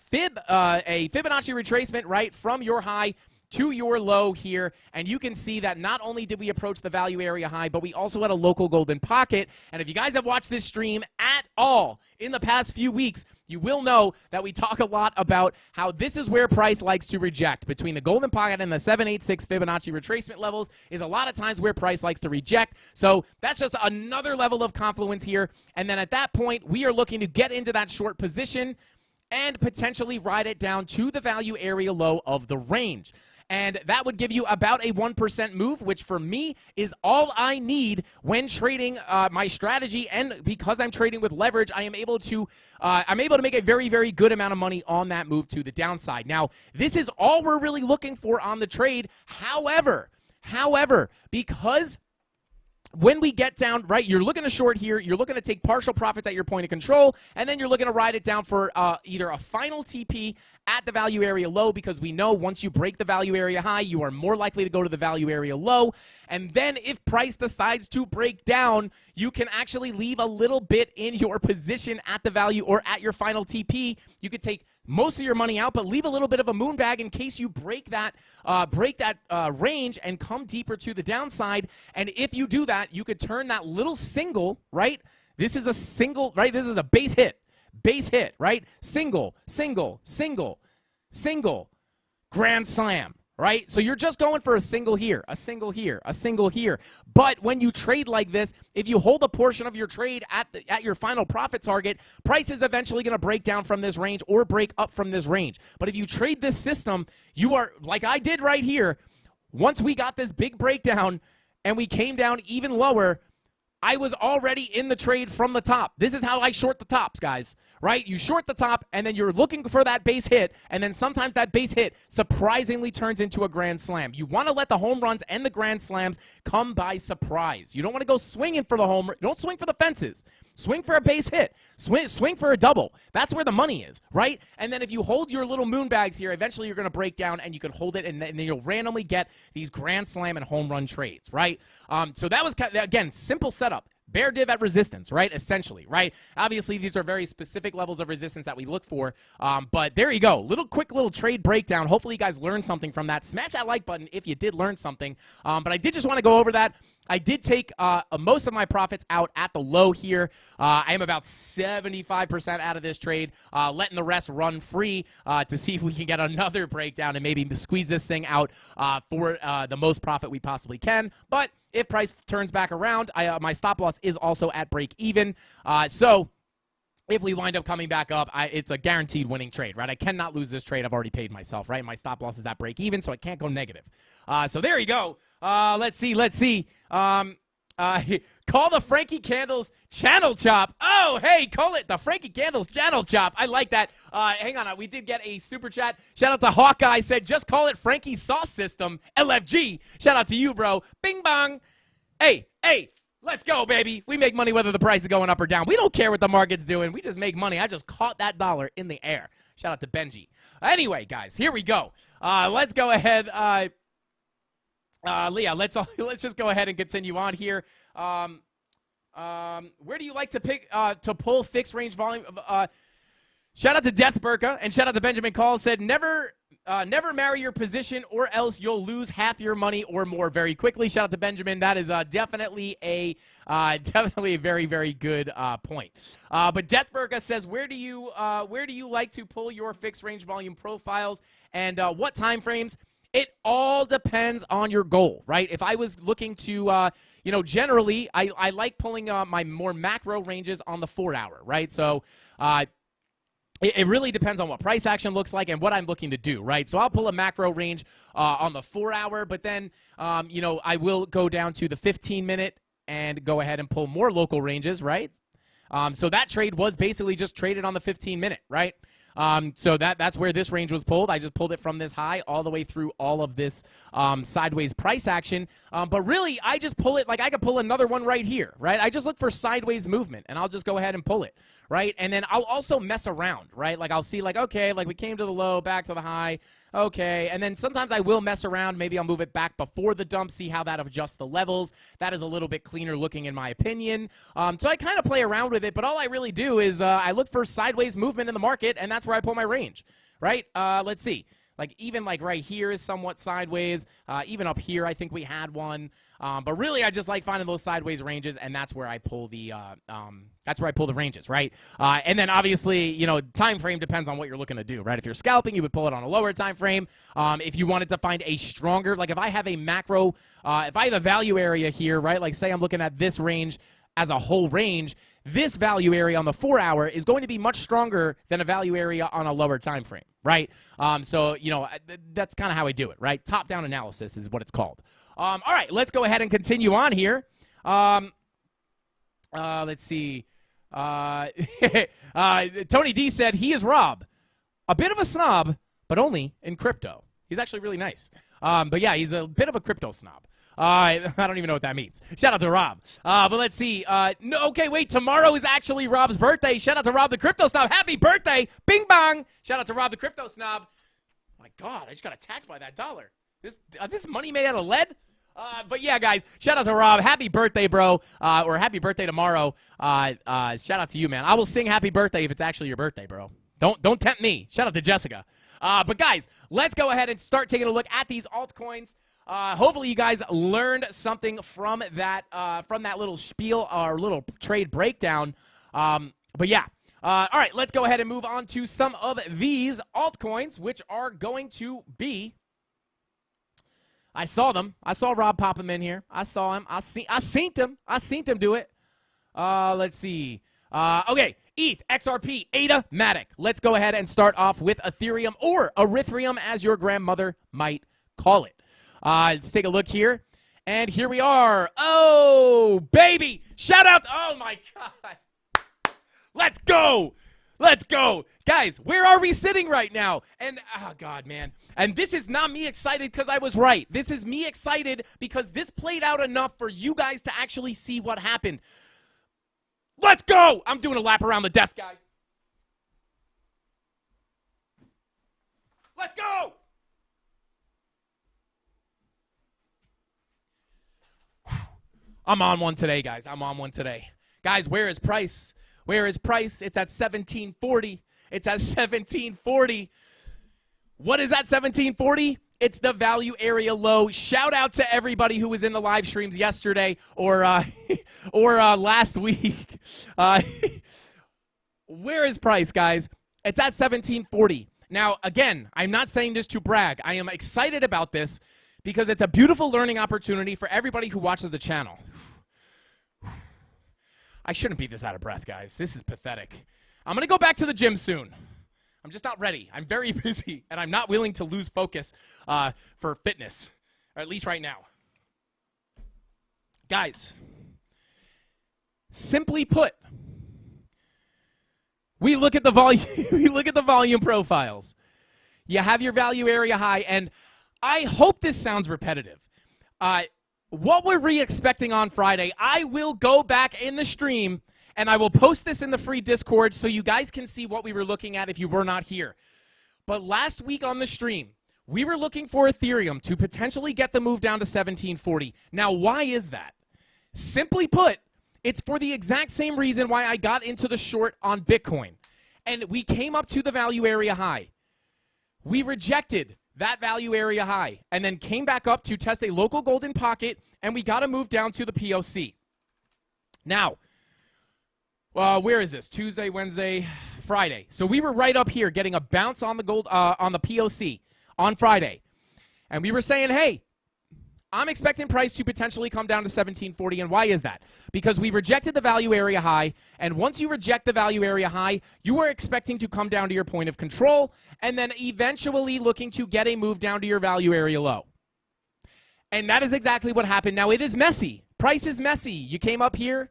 retracement, right, from your high to your low here, and you can see that not only did we approach the value area high, but we also had a local golden pocket. And if you guys have watched this stream at all in the past few weeks, you will know that we talk a lot about how this is where price likes to reject. Between the golden pocket and the 786 Fibonacci retracement levels is a lot of times where price likes to reject. So that's just another level of confluence here. And then at that point, we are looking to get into that short position and potentially ride it down to the value area low of the range. And that would give you about a 1% move, which for me is all I need when trading my strategy. And because I'm trading with leverage, I'm able to make a very, very good amount of money on that move to the downside. Now, this is all we're really looking for on the trade. However, because when we get down, right, you're looking to short here, you're looking to take partial profits at your point of control, and then you're looking to ride it down for either a final TP at the value area low, because we know once you break the value area high, you are more likely to go to the value area low. And then if price decides to break down, you can actually leave a little bit in your position at the value or at your final TP. You could take most of your money out, but leave a little bit of a moon bag in case you break that range and come deeper to the downside. And if you do that, you could turn that little single, right? This is a single, right? This is a base hit, right? Single, grand slam, right? So you're just going for a single here, a single here, a single here. But when you trade like this, if you hold a portion of your trade at your final profit target, price is eventually going to break down from this range or break up from this range. But if you trade this system, you are, like I did right here, once we got this big breakdown and we came down even lower, I was already in the trade from the top. This is how I short the tops, guys, right? You short the top, and then you're looking for that base hit, and then sometimes that base hit surprisingly turns into a grand slam. You want to let the home runs and the grand slams come by surprise. You don't want to go swinging for the home run. Don't swing for the fences. Swing for a base hit. Swing for a double. That's where the money is, right? And then if you hold your little moon bags here, eventually you're going to break down, and you can hold it, and then you'll randomly get these grand slam and home run trades, right? So that was, again, simple setup. Bear div at resistance, right? Essentially, right? Obviously, these are very specific levels of resistance that we look for. But there you go. Quick little trade breakdown. Hopefully, you guys learned something from that. Smash that like button if you did learn something. But I did just want to go over that. I did take most of my profits out at the low here. I am about 75% out of this trade, letting the rest run free to see if we can get another breakdown and maybe squeeze this thing out for the most profit we possibly can. But if price turns back around, my stop loss is also at break even. So if we wind up coming back up, it's a guaranteed winning trade, right? I cannot lose this trade. I've already paid myself, right? My stop loss is at break even, so I can't go negative. So there you go. Let's see. Call the Frankie Candles channel chop. Oh, hey, call it the Frankie Candles channel chop. I like that. Hang on. We did get a super chat. Shout out to Hawkeye. Said, just call it Frankie's sauce system. LFG. Shout out to you, bro. Bing bong. Hey. Let's go, baby. We make money whether the price is going up or down. We don't care what the market's doing. We just make money. I just caught that dollar in the air. Shout out to Benji. Anyway, guys, here we go. Let's go ahead. Leah, let's just go ahead and continue on here. Where do you like to pick to pull fixed range volume? Shout out to Death Burka and shout out to Benjamin Call. Said never marry your position or else you'll lose half your money or more very quickly. Shout out to Benjamin. That is definitely a very, very good point. But Death Burka says, where do you like to pull your fixed range volume profiles and what time frames? It all depends on your goal, right? If I was looking to, generally, I like pulling my more macro ranges on the 4-hour, right? So it really depends on what price action looks like and what I'm looking to do, right? So I'll pull a macro range on the 4-hour, but then, I will go down to the 15-minute and go ahead and pull more local ranges, right? So that trade was basically just traded on the 15-minute, right? So that's where this range was pulled. I just pulled it from this high all the way through all of this sideways price action. But really, I just pull it like I could pull another one right here, right? I just look for sideways movement, and I'll just go ahead and pull it, right? And then I'll also mess around, right? Like I'll see like, okay, like we came to the low, back to the high, okay. And then sometimes I will mess around. Maybe I'll move it back before the dump, see how that adjusts the levels. That is a little bit cleaner looking in my opinion. So I kind of play around with it, but all I really do is I look for sideways movement in the market, and that's where I pull my range, right? Let's see. Like even like right here is somewhat sideways. Even up here, I think we had one. But really, I just like finding those sideways ranges, and that's where I pull the ranges, right? And then obviously, you know, time frame depends on what you're looking to do, right? If you're scalping, you would pull it on a lower time frame. If you wanted to find a stronger, like if I have a macro, if I have a value area here, right? Like say I'm looking at this range as a whole range, this value area on the 4-hour is going to be much stronger than a value area on a lower time frame, right? So, you know, that's kind of how I do it, right? Top-down analysis is what it's called. All right, let's go ahead and continue on here. Let's see. Tony D said he is Rob. A bit of a snob, but only in crypto. He's actually really nice. But yeah, he's a bit of a crypto snob. I don't even know what that means. Shout out to Rob. But let's see. No, okay, wait. Tomorrow is actually Rob's birthday. Shout out to Rob the Crypto Snob. Happy birthday. Bing bong. Shout out to Rob the Crypto Snob. My God, I just got attacked by that dollar. This money made out of lead? But yeah, guys, shout out to Rob. Happy birthday, bro. Or happy birthday tomorrow. Shout out to you, man. I will sing happy birthday if it's actually your birthday, bro. Don't tempt me. Shout out to Jessica. But guys, let's go ahead and start taking a look at these altcoins. Hopefully you guys learned something from that little spiel or little trade breakdown. But yeah. All right, let's go ahead and move on to some of these altcoins, which are going to be. I saw them. I saw Rob pop them in here. I saw him. I seen him. I seen him do it. Let's see. Okay, ETH, XRP, ADA, Matic. Let's go ahead and start off with Ethereum or Erythrium, as your grandmother might call it. Let's take a look here. And here we are. Oh, baby. Shout out. Oh, my God. Let's go. Let's go. Guys, where are we sitting right now? And, oh, God, man. And this is not me excited because I was right. This is me excited because this played out enough for you guys to actually see what happened. Let's go. I'm doing a lap around the desk, guys. Let's go. I'm on one today, guys. I'm on one today. Guys, where is price? Where is price? It's at 1740. It's at 1740. What is at 1740? It's the value area low. Shout out to everybody who was in the live streams yesterday or last week. Where is price, guys? It's at 1740. Now, again, I'm not saying this to brag. I am excited about this because it's a beautiful learning opportunity for everybody who watches the channel. I shouldn't be this out of breath, guys. This is pathetic. I'm going to go back to the gym soon. I'm just not ready. I'm very busy, and I'm not willing to lose focus for fitness, or at least right now. Guys, simply put, we look at the volume. We look at the volume profiles. You have your value area high, and I hope this sounds repetitive. What were we expecting on Friday? I will go back in the stream, and I will post this in the free Discord so you guys can see what we were looking at if you were not here. But last week on the stream, we were looking for Ethereum to potentially get the move down to 1740. Now, why is that? Simply put, it's for the exact same reason why I got into the short on Bitcoin. And we came up to the value area high. We rejected that value area high and then came back up to test a local golden pocket, and we got to move down to the POC. Now, where is this? Tuesday, Wednesday, Friday. So we were right up here getting a bounce on the gold on the POC on Friday. And we were saying, hey, I'm expecting price to potentially come down to 1740. And why is that? Because we rejected the value area high. And once you reject the value area high, you are expecting to come down to your point of control and then eventually looking to get a move down to your value area low. And that is exactly what happened. Now, it is messy. Price is messy. You came up here,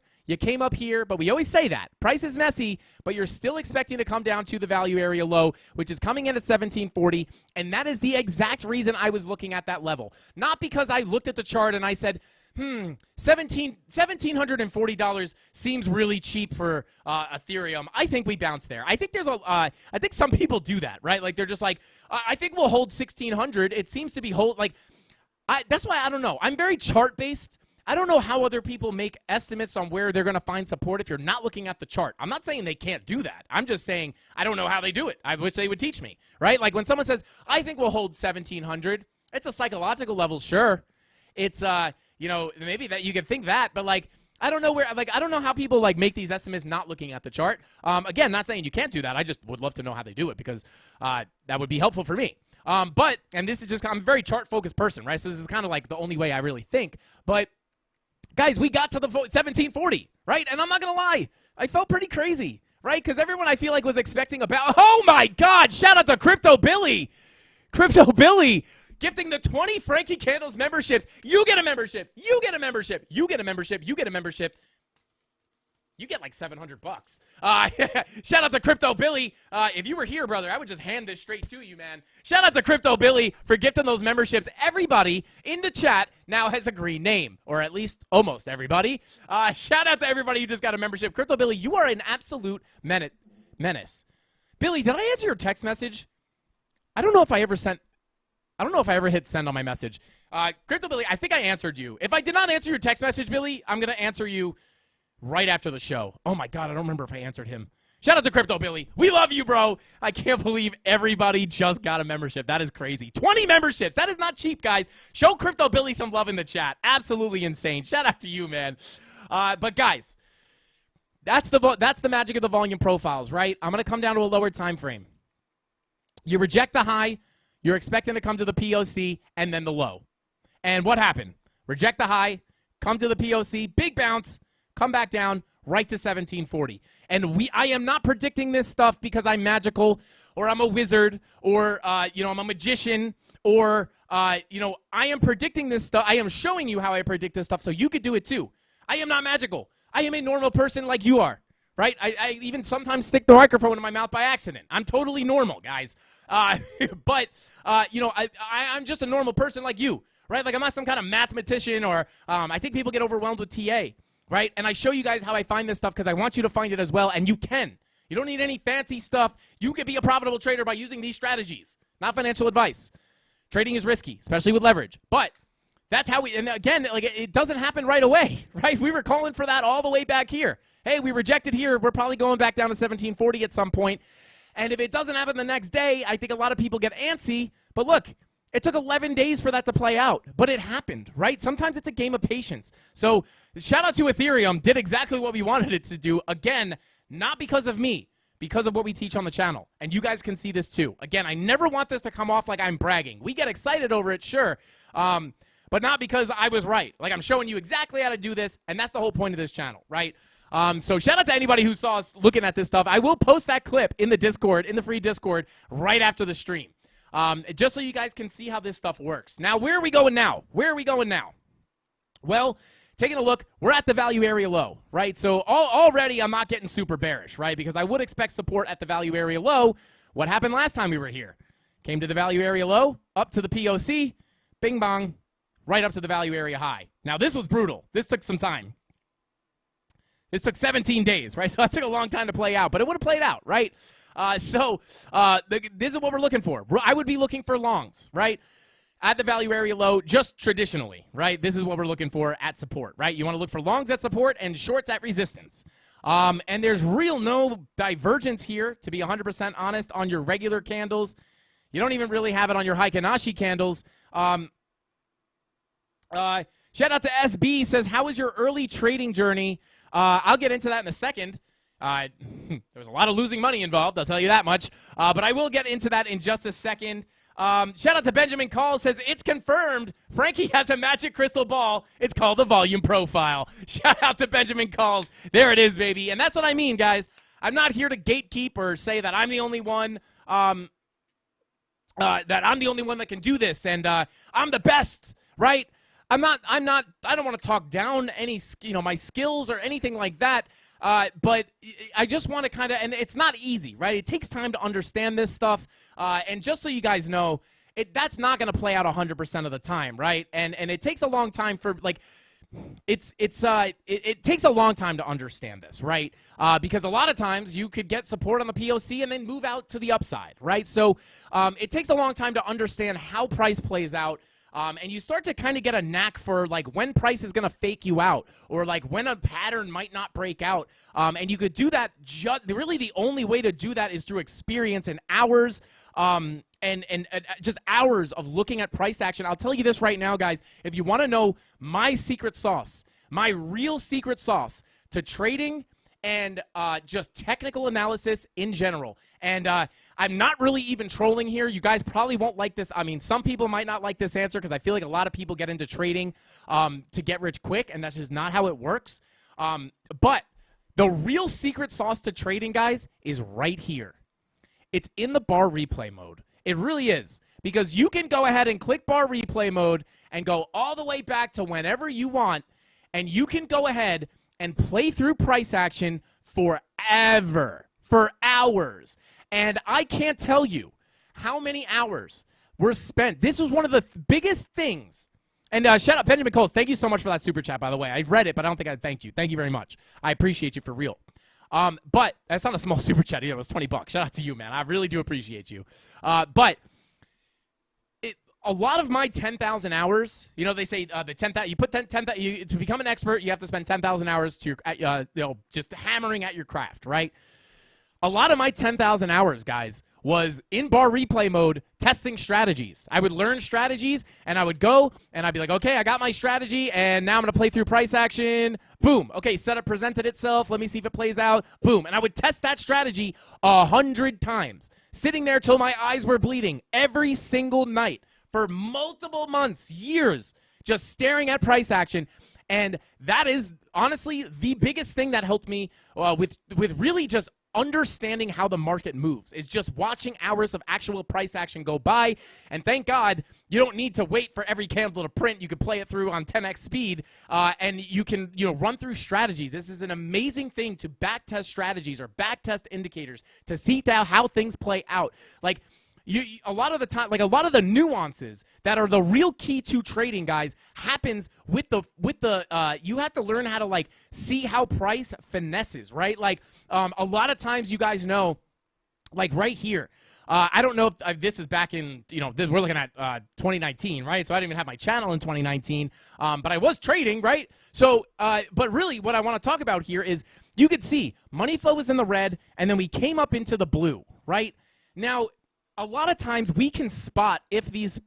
but we always say that. Price is messy, but you're still expecting to come down to the value area low, which is coming in at 1740, and that is the exact reason I was looking at that level. Not because I looked at the chart and I said, $1,740 seems really cheap for Ethereum. I think we bounce there. I think I think some people do that, right? Like they're just like, I think we'll hold 1,600. It seems to be that's why I don't know. I'm very chart based. I don't know how other people make estimates on where they're going to find support if you're not looking at the chart. I'm not saying they can't do that. I'm just saying I don't know how they do it. I wish they would teach me, right? Like when someone says, I think we'll hold 1,700, it's a psychological level, sure. It's, maybe that you can think that, but like, I don't know I don't know how people like make these estimates not looking at the chart. Again, not saying you can't do that. I just would love to know how they do it because that would be helpful for me. And this is just, I'm a very chart focused person, right? So this is kind of like the only way I really think, but guys, we got to the 1740, right? And I'm not going to lie. I felt pretty crazy, right? Because everyone I feel like was expecting oh my God, shout out to Crypto Billy. Crypto Billy gifting the 20 Frankie Candles memberships. You get a membership. You get a membership. You get a membership. You get a membership. You get like $700. Shout out to Crypto Billy. If you were here, brother, I would just hand this straight to you, man. Shout out to Crypto Billy for gifting those memberships. Everybody in the chat now has a green name, or at least almost everybody. Shout out to everybody who just got a membership. Crypto Billy, you are an absolute menace. Billy, did I answer your text message? I don't know if I ever hit send on my message. Crypto Billy, I think I answered you. If I did not answer your text message, Billy, I'm going to answer you right after the show. Oh my God, I don't remember if I answered him. Shout out to Crypto Billy. We love you, bro. I can't believe everybody just got a membership. That is crazy. 20 memberships. That is not cheap, guys. Show Crypto Billy some love in the chat. Absolutely insane. Shout out to you, man. But guys, that's the magic of the volume profiles, right? I'm going to come down to a lower time frame. You reject the high, you're expecting to come to the POC, and then the low. And what happened? Reject the high, come to the POC, big bounce, come back down, right to 1740. And I am not predicting this stuff because I'm magical, or I'm a wizard, or I'm a magician, or I am predicting this stuff. I am showing you how I predict this stuff so you could do it too. I am not magical. I am a normal person like you are, right? I even sometimes stick the microphone in my mouth by accident. I'm totally normal, guys. I'm just a normal person like you, right? Like I'm not some kind of mathematician, or I think people get overwhelmed with TA. Right? And I show you guys how I find this stuff because I want you to find it as well, and you can. You don't need any fancy stuff. You can be a profitable trader by using these strategies. Not financial advice. Trading is risky, especially with leverage. But that's how and again, like it doesn't happen right away, right? We were calling for that all the way back here. Hey, we rejected here. We're probably going back down to 1740 at some point. And if it doesn't happen the next day, I think a lot of people get antsy. But look, it took 11 days for that to play out, but it happened, right? Sometimes it's a game of patience. So shout out to Ethereum, did exactly what we wanted it to do. Again, not because of me, because of what we teach on the channel. And you guys can see this too. Again, I never want this to come off like I'm bragging. We get excited over it, sure, but not because I was right. Like I'm showing you exactly how to do this, and that's the whole point of this channel, right? So shout out to anybody who saw us looking at this stuff. I will post that clip in the Discord, in the free Discord, right after the stream. Just so you guys can see how this stuff works. Now, where are we going now? Well, taking a look, we're at the value area low, right? So already I'm not getting super bearish, right? Because I would expect support at the value area low. What happened last time we were here? Came to the value area low, up to the POC, bing bong, right up to the value area high. Now, this was brutal. This took some time. This took 17 days, right? So that took a long time to play out, but it would have played out, right? This is what we're looking for. I would be looking for longs, right? At the value area low, just traditionally, right? This is what we're looking for at support, right? You want to look for longs at support and shorts at resistance. And there's no divergence here, to be 100% honest, on your regular candles. You don't even really have it on your Heikinashi candles. Shout out to SB, says, how was your early trading journey? I'll get into that in a second. There was a lot of losing money involved, I'll tell you that much. But I will get into that in just a second. Shout out to Benjamin Call, says, it's confirmed. Frankie has a magic crystal ball. It's called the volume profile. Shout out to Benjamin Calls. There it is, baby. And that's what I mean, guys. I'm not here to gatekeep or say that I'm the only one that can do this and I'm the best, right? I don't want to talk down any, my skills or anything like that. But I just want to kind of, and it's not easy, right? It takes time to understand this stuff. And just so you guys know, that's not going to play out 100% of the time, right? And it takes a long time for, like, it takes a long time to understand this, right? Because a lot of times you could get support on the POC and then move out to the upside, right? So it takes a long time to understand how price plays out. And you start to kind of get a knack for, like, when price is going to fake you out, or, like, when a pattern might not break out. And you could do that, really the only way to do that is through experience and hours, and just hours of looking at price action. I'll tell you this right now, guys. If you want to know my secret sauce, my real secret sauce to trading and just technical analysis in general, and I'm not really even trolling here. You guys probably won't like this. I mean, some people might not like this answer because I feel like a lot of people get into trading to get rich quick, and that's just not how it works. But the real secret sauce to trading, guys, is right here. It's in the bar replay mode. It really is, because you can go ahead and click bar replay mode and go all the way back to whenever you want, and you can go ahead and play through price action forever, for hours. And I can't tell you how many hours were spent. This was one of the biggest things. And shout out Benjamin Coles. Thank you so much for that super chat, by the way. I've read it, but I don't think I thanked you. Thank you very much. I appreciate you for real. But that's not a small super chat either. It was $20. Shout out to you, man. I really do appreciate you. But a lot of my 10,000 hours, they say the 10,000. You put 10,000 to become an expert. You have to spend 10,000 hours to just hammering at your craft, right? A lot of my 10,000 hours, guys, was in bar replay mode testing strategies. I would learn strategies, and I would go, and I'd be like, okay, I got my strategy, and now I'm going to play through price action. Boom. Okay, setup presented itself. Let me see if it plays out. Boom. And I would test that strategy 100 times, sitting there till my eyes were bleeding every single night for multiple months, years, just staring at price action. And that is honestly the biggest thing that helped me with really just understanding how the market moves, is just watching hours of actual price action go by. And thank God you don't need to wait for every candle to print. You can play it through on 10x speed, and you can run through strategies. This is an amazing thing to backtest strategies or backtest indicators to see how things play out. Like, a lot of the time, like, a lot of the nuances that are the real key to trading, guys, happens with the you have to learn how to, like, see how price finesses, right? Like, a lot of times, you guys know, like right here, I don't know if this is back in, we're looking at 2019, right? So I didn't even have my channel in 2019, but I was trading, right? So, but really what I want to talk about here is you could see money flow was in the red, and then we came up into the blue, right? Now, a lot of times we can spot if these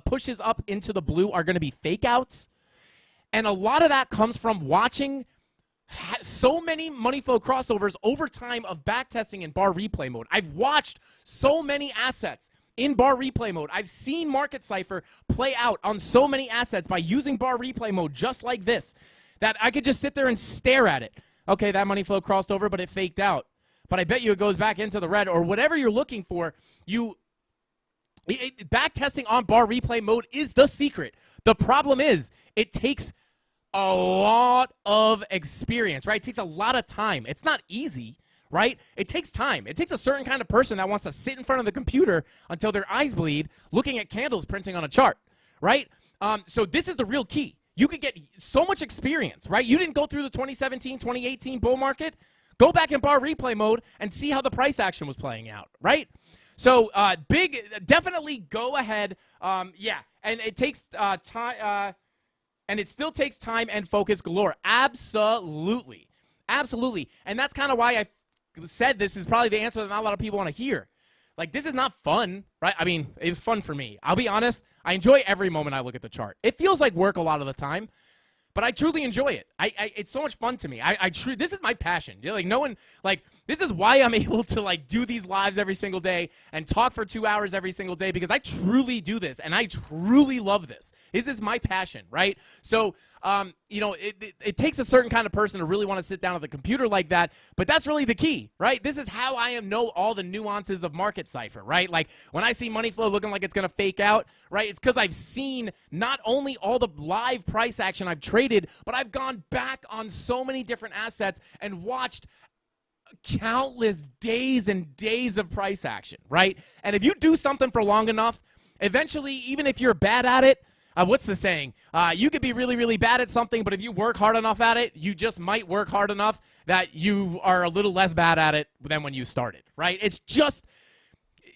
pushes up into the blue are going to be fake outs. And a lot of that comes from watching so many money flow crossovers over time of backtesting in bar replay mode. I've watched so many assets in bar replay mode. I've seen Market Cipher play out on so many assets by using bar replay mode just like this, that I could just sit there and stare at it. Okay, that money flow crossed over, but it faked out. But I bet you it goes back into the red, or whatever you're looking for. Backtesting on bar replay mode is the secret. The problem is it takes a lot of experience, right? It takes a lot of time. It's not easy, right? It takes time. It takes a certain kind of person that wants to sit in front of the computer until their eyes bleed looking at candles printing on a chart, right? So this is the real key. You could get so much experience, right? You didn't go through the 2017, 2018 bull market. Go back in bar replay mode and see how the price action was playing out, right? So definitely go ahead. Yeah, and it takes time, and it still takes time and focus galore. Absolutely, absolutely. And that's kind of why I said this is probably the answer that not a lot of people want to hear. Like, this is not fun, right? I mean, it was fun for me. I'll be honest. I enjoy every moment I look at the chart. It feels like work a lot of the time, but I truly enjoy it. It's so much fun to me. This is my passion. Like, no one, like, this is why I'm able to, like, do these lives every single day and talk for 2 hours every single day, because I truly do this and I truly love this. This is my passion, right? So it takes a certain kind of person to really want to sit down at the computer like that, but that's really the key, right? This is how I know all the nuances of market cipher, right? Like when I see money flow looking like it's going to fake out, right? It's because I've seen not only all the live price action I've traded, but I've gone back on so many different assets and watched countless days and days of price action, right? And if you do something for long enough, eventually, even if you're bad at it, what's the saying? You could be really, really bad at something, but if you work hard enough at it, you just might work hard enough that you are a little less bad at it than when you started, right? It's just,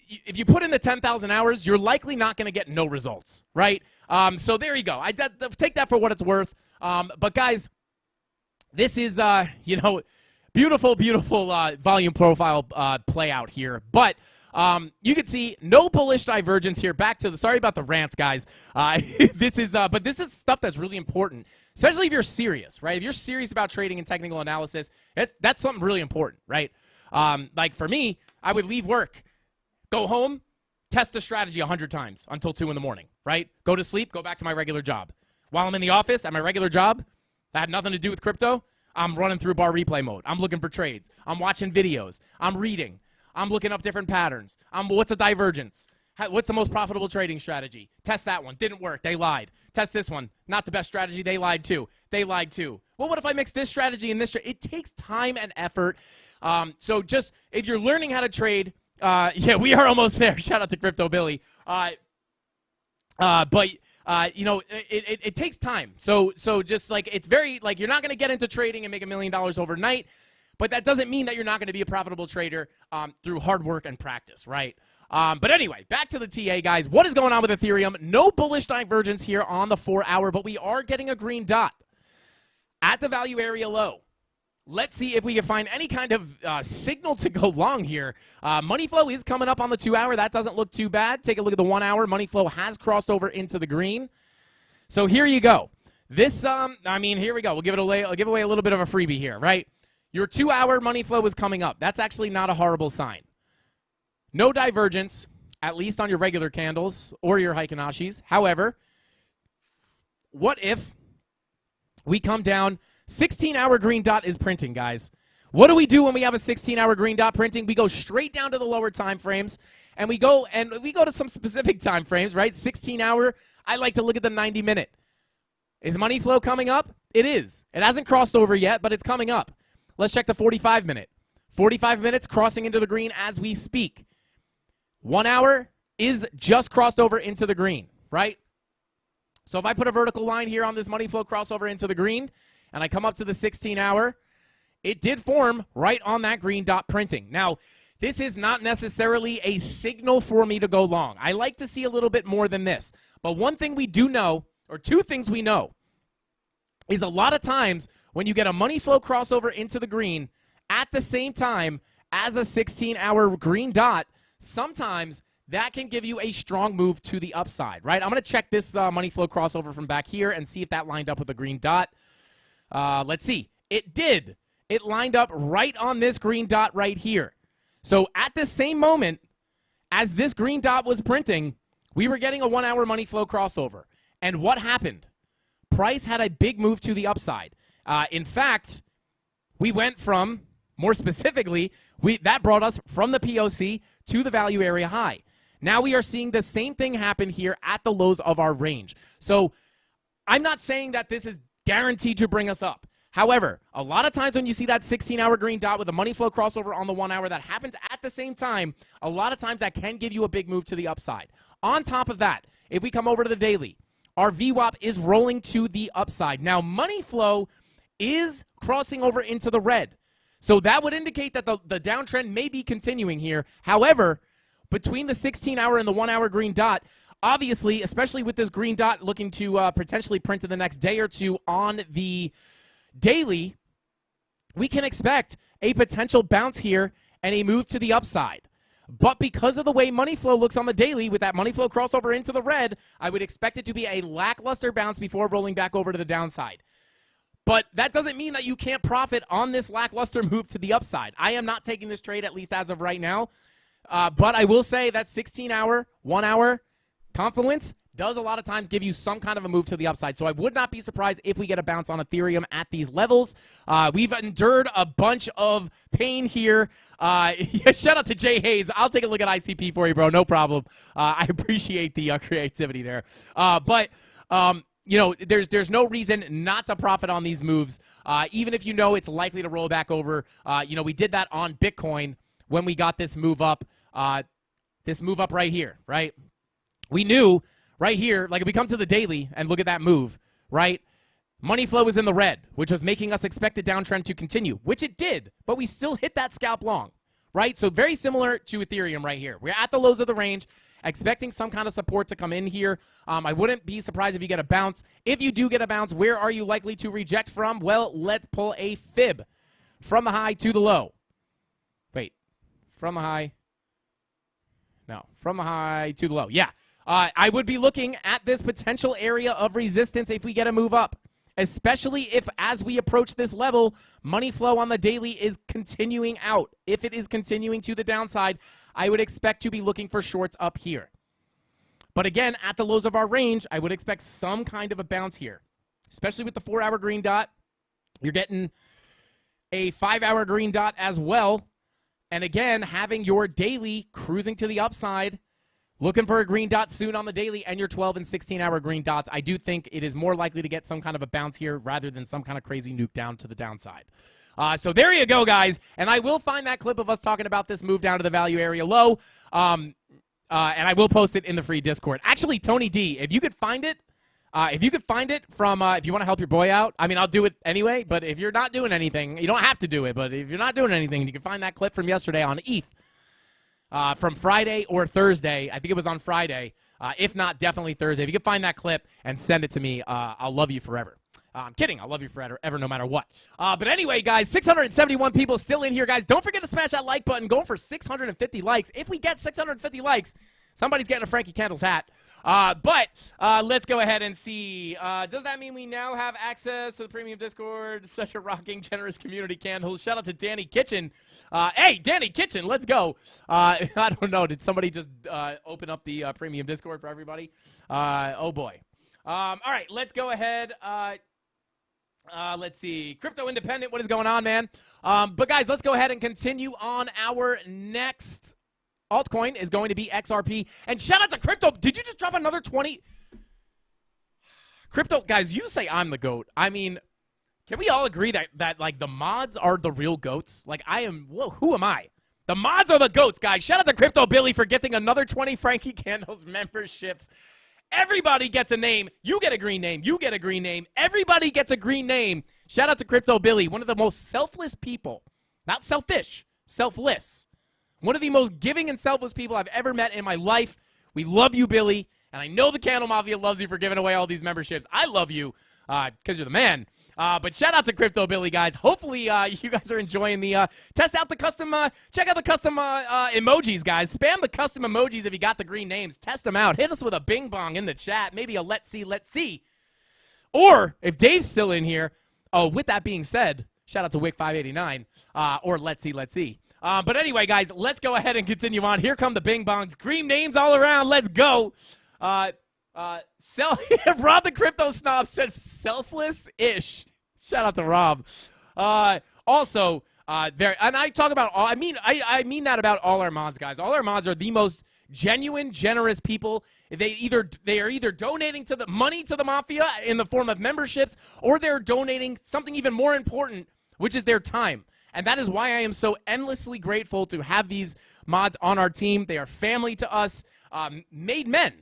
if you put in the 10,000 hours, you're likely not going to get no results, right? So there you go. I take that for what it's worth. But guys, this is, beautiful, beautiful volume profile play out here. But you can see no bullish divergence here. Back to the, sorry about the rants, guys. This is stuff that's really important, especially if you're serious, right? If you're serious about trading and technical analysis, that's something really important, right? Like for me, I would leave work, go home, test the strategy 100 times until 2 in the morning, right? Go to sleep, go back to my regular job. While I'm in the office at my regular job, that had nothing to do with crypto, I'm running through bar replay mode. I'm looking for trades. I'm watching videos. I'm reading. I'm looking up different patterns. What's a divergence? What's the most profitable trading strategy? Test that one. Didn't work. They lied. Test this one. Not the best strategy. They lied too. They lied too. Well, what if I mix this strategy and this? It takes time and effort. So just if you're learning how to trade, yeah, we are almost there. Shout out to Crypto Billy. It takes time. So just like it's very like you're not going to get into trading and make $1 million overnight. But that doesn't mean that you're not going to be a profitable trader through hard work and practice, right? But anyway, back to the TA, guys. What is going on with Ethereum? No bullish divergence here on the 4-hour, but we are getting a green dot at the value area low. Let's see if we can find any kind of signal to go long here. Money flow is coming up on the 2-hour. That doesn't look too bad. Take a look at the 1-hour. Money flow has crossed over into the green. So here you go. This, here we go. We'll give away a little bit of a freebie here, right? Your 2-hour money flow is coming up. That's actually not a horrible sign. No divergence, at least on your regular candles or your Heikinashis. However, what if we come down, 16-hour green dot is printing, guys. What do we do when we have a 16-hour green dot printing? We go straight down to the lower time frames, and we go to some specific time frames, right? 16-hour, I like to look at the 90-minute. Is money flow coming up? It is. It hasn't crossed over yet, but it's coming up. Let's check the 45-minute. 45 minutes crossing into the green as we speak. 1 hour is just crossed over into the green, right? So if I put a vertical line here on this money flow crossover into the green, and I come up to the 16-hour, it did form right on that green dot printing. Now, this is not necessarily a signal for me to go long. I like to see a little bit more than this. But one thing we do know, or two things we know, is a lot of times when you get a money flow crossover into the green at the same time as a 16-hour green dot, sometimes that can give you a strong move to the upside, right? I'm going to check this money flow crossover from back here and see if that lined up with a green dot. Let's see. It did. It lined up right on this green dot right here. So at the same moment as this green dot was printing, we were getting a 1 hour money flow crossover. And what happened? Price had a big move to the upside. In fact, we went from, more specifically, that brought us from the POC to the value area high. Now we are seeing the same thing happen here at the lows of our range. So I'm not saying that this is guaranteed to bring us up. However, a lot of times when you see that 16-hour green dot with a money flow crossover on the 1 hour that happens at the same time, a lot of times that can give you a big move to the upside. On top of that, if we come over to the daily, our VWAP is rolling to the upside. Now, money flow is crossing over into the red. So that would indicate that the downtrend may be continuing here. However, between the 16-hour and the 1 hour green dot, obviously, especially with this green dot looking to potentially print in the next day or two on the daily, we can expect a potential bounce here and a move to the upside. But because of the way money flow looks on the daily with that money flow crossover into the red, I would expect it to be a lackluster bounce before rolling back over to the downside. But that doesn't mean that you can't profit on this lackluster move to the upside. I am not taking this trade, at least as of right now. But I will say that 16-hour, 1 hour confluence does a lot of times give you some kind of a move to the upside. So I would not be surprised if we get a bounce on Ethereum at these levels. We've endured a bunch of pain here. Shout out to Jay Hayes. I'll take a look at ICP for you, bro. No problem. I appreciate the creativity there. You know, there's no reason not to profit on these moves, even if you know it's likely to roll back over. You know, we did that on Bitcoin when we got this move up right here, right? We knew right here, like if we come to the daily and look at that move, right? Money flow is in the red, which was making us expect the downtrend to continue, which it did, but we still hit that scalp long, right? So very similar to Ethereum right here. We're at the lows of the range, expecting some kind of support to come in here. I wouldn't be surprised if you get a bounce. If you do get a bounce, where are you likely to reject from? Well, let's pull a fib from the high to the low. Wait, from the high? No, from the high to the low. Yeah. I would be looking at this potential area of resistance if we get a move up, especially if, as we approach this level, money flow on the daily is continuing out. If it is continuing to the downside, I would expect to be looking for shorts up here. But again, at the lows of our range, I would expect some kind of a bounce here, especially with the 4-hour green dot. You're getting a 5-hour green dot as well. And again, having your daily cruising to the upside, looking for a green dot soon on the daily, and your 12 and 16-hour green dots. I do think it is more likely to get some kind of a bounce here rather than some kind of crazy nuke down to the downside. So there you go, guys. And I will find that clip of us talking about this move down to the value area low, and I will post it in the free Discord. Actually, Tony D, if you could find it, from, if you want to help your boy out, I mean, I'll do it anyway, but if you're not doing anything, you don't have to do it, but if you're not doing anything, you can find that clip from yesterday on ETH. From Friday or Thursday. I think it was on Friday. If not, definitely Thursday. If you can find that clip and send it to me, I'll love you forever. I'm kidding. I'll love you forever, no matter what. But anyway, guys, 671 people still in here, guys. Don't forget to smash that like button. Going for 650 likes. If we get 650 likes, somebody's getting a Frankie Candles hat. But let's go ahead and see. Does that mean we now have access to the premium Discord? Such a rocking, generous community, Candles. Shout out to Danny Kitchen. Hey, Danny Kitchen, let's go. I don't know. Did somebody just open up the premium Discord for everybody? Oh, boy. All right, let's go ahead. Let's see. Crypto Independent, what is going on, man? But, guys, let's go ahead and continue on. Our next altcoin is going to be XRP. And shout out to Crypto. Did you just drop another 20? Crypto, guys, you say I'm the GOAT. I mean, can we all agree that like, the mods are the real GOATs? Like, who am I? The mods are the GOATs, guys. Shout out to Crypto Billy for getting another 20 Frankie Candles memberships. Everybody gets a name. You get a green name. You get a green name. Everybody gets a green name. Shout out to Crypto Billy, one of the most selfless people. Not selfish, selfless. One of the most giving and selfless people I've ever met in my life. We love you, Billy. And I know the CandleMafia loves you for giving away all these memberships. I love you because you're the man. But shout out to Crypto Billy, guys. Hopefully you guys are enjoying the test out the custom, check out the custom emojis, guys. Spam the custom emojis if you got the green names. Test them out. Hit us with a bing bong in the chat. Maybe a let's see. Or if Dave's still in here, with that being said, shout out to Wick589 or let's see. But anyway, guys, let's go ahead and continue on. Here come the bing bongs. Green names all around. Let's go. Rob the Crypto Snob said selfless-ish. Shout out to Rob. Also, and I talk about all. I mean that about all our mods, guys. All our mods are the most genuine, generous people. They are either donating to the money to the mafia in the form of memberships, or they're donating something even more important, which is their time. And that is why I am so endlessly grateful to have these mods on our team. They are family to us, made men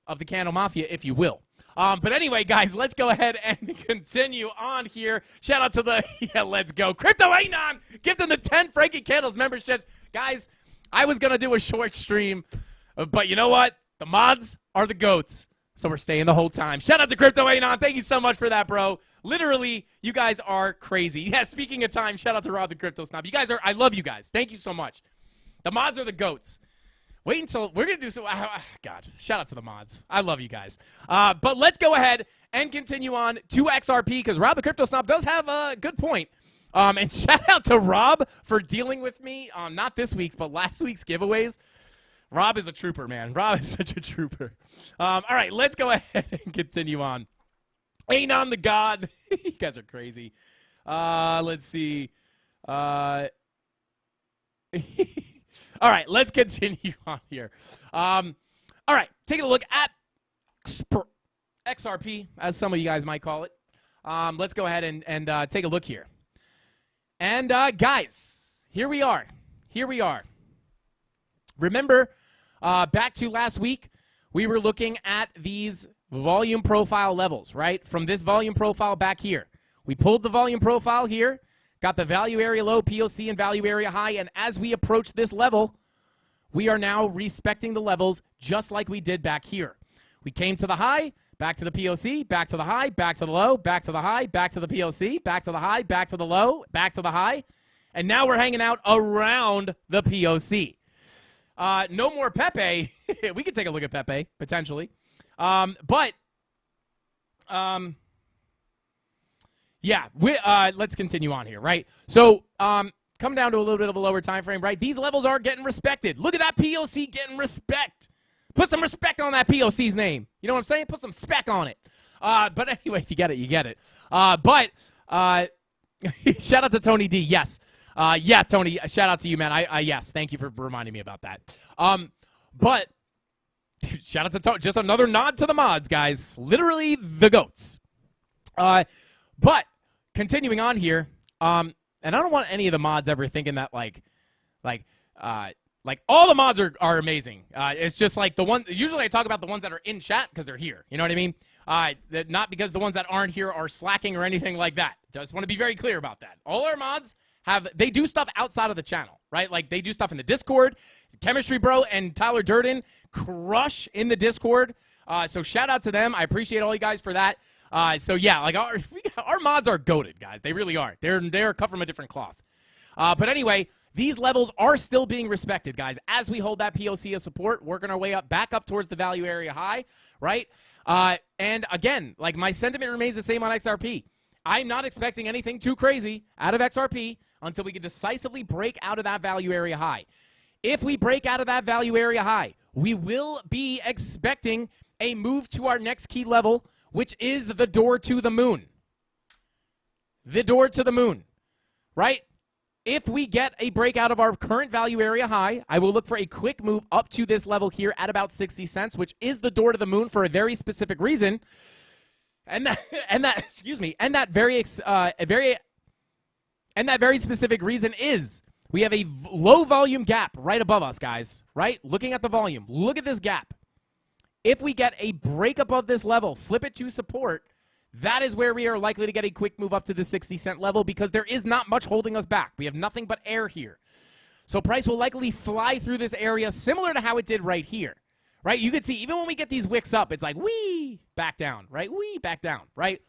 of the CandleMafia, if you will. But anyway, guys, let's go ahead and continue on here. Shout out to the, let's go. Crypto Anon, gifting the 10 Frankie Candles memberships. Guys, I was going to do a short stream, but you know what? The mods are the GOATs, so we're staying the whole time. Shout out to Crypto Anon. Thank you so much for that, bro. Literally, you guys are crazy. Yeah, speaking of time, shout out to Rob the Crypto Snob. You guys are, I love you guys. Thank you so much. The mods are the GOATs. Wait until we're going to do so. God, shout out to the mods. I love you guys. But let's go ahead and continue on to XRP because Rob the Crypto Snob does have a good point. And shout out to Rob for dealing with me on not this week's, but last week's giveaways. Rob is a trooper, man. Rob is such a trooper. All right, let's go ahead and continue on. Ain't on the God. You guys are crazy. Let's see. All right, let's continue on here. All right, taking a look at XRP, as some of you guys might call it. Let's go ahead and take a look here. And, guys, here we are. Here we are. Remember, back to last week, we were looking at these volume profile levels, right? From this volume profile back here. We pulled the volume profile here, got the value area low, POC, and value area high, and as we approach this level, we are now respecting the levels just like we did back here. We came to the high, back to the POC, back to the high, back to the low, back to the high, back to the POC, back to the high, back to the low, back to the high, and now we're hanging out around the POC. No more Pepe. We could take a look at Pepe, potentially. Yeah, let's continue on here, right? So, come down to a little bit of a lower time frame, right? These levels are getting respected. Look at that POC getting respect. Put some respect on that POC's name. You know what I'm saying? Put some spec on it. But anyway, if you get it, you get it. Shout out to Tony D. Yes. Yeah, Tony, shout out to you, man. Yes, thank you for reminding me about that. But shout out to Tony. Just another nod to the mods, guys. Literally the GOATs. But continuing on here, and I don't want any of the mods ever thinking that like all the mods are amazing. It's just like the one. Usually I talk about the ones that are in chat because they're here. You know what I mean? Not because the ones that aren't here are slacking or anything like that. Just want to be very clear about that. All our mods they do stuff outside of the channel, right? Like they do stuff in the Discord. Chemistry Bro and Tyler Durden crush in the Discord. So shout out to them. I appreciate all you guys for that. So yeah, like our mods are goated, guys. They really are. They're cut from a different cloth. But anyway, these levels are still being respected, guys. As we hold that POC as support, working our way up, back up towards the value area high, right? And again, like my sentiment remains the same on XRP. I'm not expecting anything too crazy out of XRP until we can decisively break out of that value area high. If we break out of that value area high, we will be expecting a move to our next key level, which is the door to the moon. The door to the moon, right? If we get a breakout of our current value area high, I will look for a quick move up to this level here at about 60 cents, which is the door to the moon for a very specific reason. And that very specific reason is we have a low volume gap right above us, guys, right? Looking at the volume, look at this gap. If we get a break above this level, flip it to support, that is where we are likely to get a quick move up to the 60-cent level because there is not much holding us back. We have nothing but air here. So price will likely fly through this area similar to how it did right here, right? You can see even when we get these wicks up, it's like, wee, back down, right? Wee, back down, right?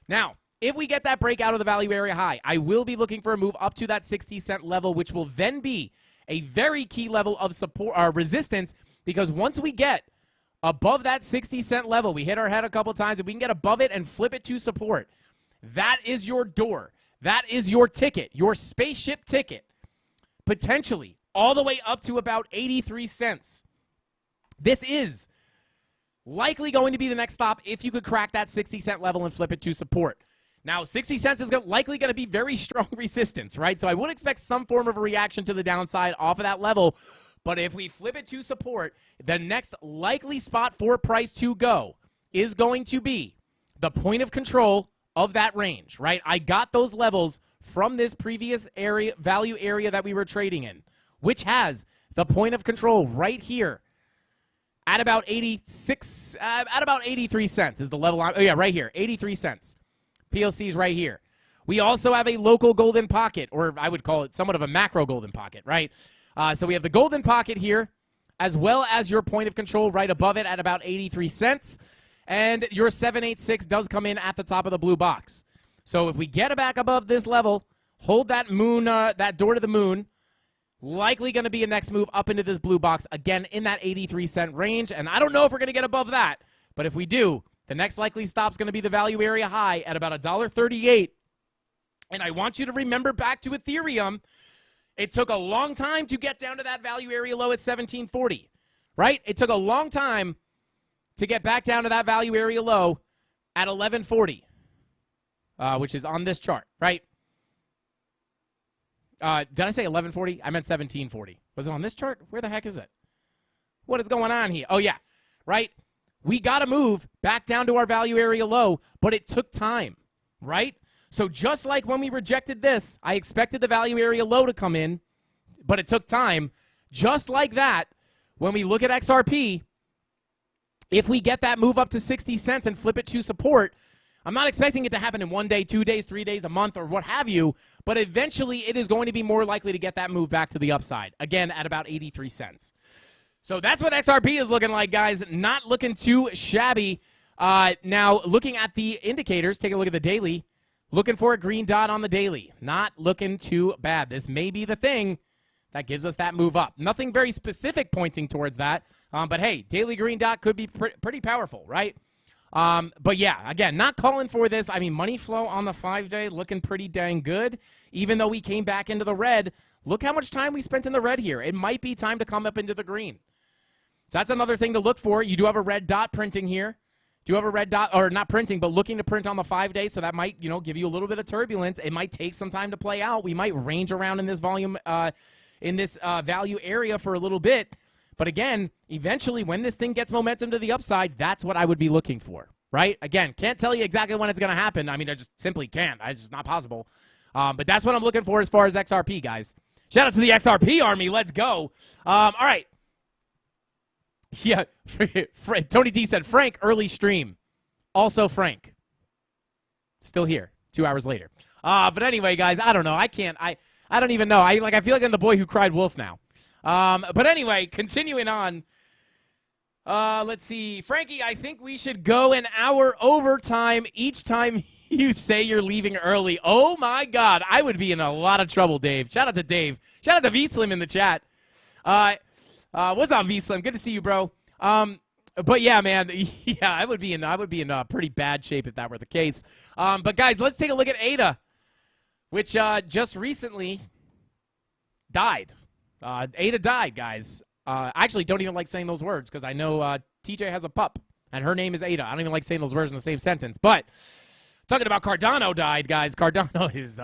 Now, if we get that break out of the value area high, I will be looking for a move up to that 60-cent level, which will then be a very key level of support or resistance because once we get above that 60-cent level, we hit our head a couple times. If we can get above it and flip it to support, that is your door. That is your ticket, your spaceship ticket, potentially all the way up to about 83 cents. This is likely going to be the next stop if you could crack that 60-cent level and flip it to support. Now, 60 cents is likely going to be very strong resistance, right? So I would expect some form of a reaction to the downside off of that level. But if we flip it to support, the next likely spot for price to go is going to be the point of control of that range, right? I got those levels from this previous area, value area that we were trading in, which has the point of control right here at about 86, at about 83 cents is the level. Oh yeah, right here, 83 cents. POC is right here. We also have a local golden pocket, or I would call it somewhat of a macro golden pocket, right? So we have the golden pocket here, as well as your point of control right above it at about 83 cents. And your 786 does come in at the top of the blue box. So if we get it back above this level, hold that moon, that door to the moon, likely going to be a next move up into this blue box, again, in that 83-cent range. And I don't know if we're going to get above that, but if we do, the next likely stop is going to be the value area high at about $1.38. And I want you to remember back to Ethereum. It took a long time to get down to that value area low at 1740, right? It took a long time to get back down to that value area low at 1140, which is on this chart, right? Did I say 1140? I meant 1740. Was it on this chart? Where the heck is it? What is going on here? Oh, yeah, right? We got to move back down to our value area low, but it took time, right? So just like when we rejected this, I expected the value area low to come in, but it took time. Just like that, when we look at XRP, if we get that move up to 60 cents and flip it to support, I'm not expecting it to happen in 1 day, 2 days, 3 days, a month, or what have you, but eventually it is going to be more likely to get that move back to the upside, again, at about 83 cents. So that's what XRP is looking like, guys. Not looking too shabby. Now, looking at the indicators, take a look at the daily. Looking for a green dot on the daily. Not looking too bad. This may be the thing that gives us that move up. Nothing very specific pointing towards that. But, hey, daily green dot could be pretty powerful, right? But, yeah, again, not calling for this. I mean, money flow on the 5-day looking pretty dang good. Even though we came back into the red, look how much time we spent in the red here. It might be time to come up into the green. So that's another thing to look for. You do have a red dot printing here. Do you have a red dot, or not printing, but looking to print on the 5-day, so that might, give you a little bit of turbulence. It might take some time to play out. We might range around in this volume, in this value area for a little bit. But again, eventually, when this thing gets momentum to the upside, that's what I would be looking for, right? Again, can't tell you exactly when it's going to happen. I mean, I just simply can't. It's just not possible. But that's what I'm looking for as far as XRP, guys. Shout out to the XRP army. Let's go. All right. Yeah, Tony D said, Frank, early stream. Also Frank. Still here, 2 hours later. But anyway, guys, I don't know. I don't even know. I feel like I'm the boy who cried wolf now. But anyway, continuing on. Let's see. Frankie, I think we should go an hour overtime each time you say you're leaving early. Oh, my God. I would be in a lot of trouble, Dave. Shout out to Dave. Shout out to V-Slim in the chat. What's up, V-Slim? Good to see you, bro. But yeah, man, yeah, I would be in pretty bad shape if that were the case. But guys, let's take a look at ADA, which just recently died. ADA died, guys. I actually don't even like saying those words because I know TJ has a pup, and her name is Ada. I don't even like saying those words in the same sentence. But talking about Cardano died, guys. Cardano is,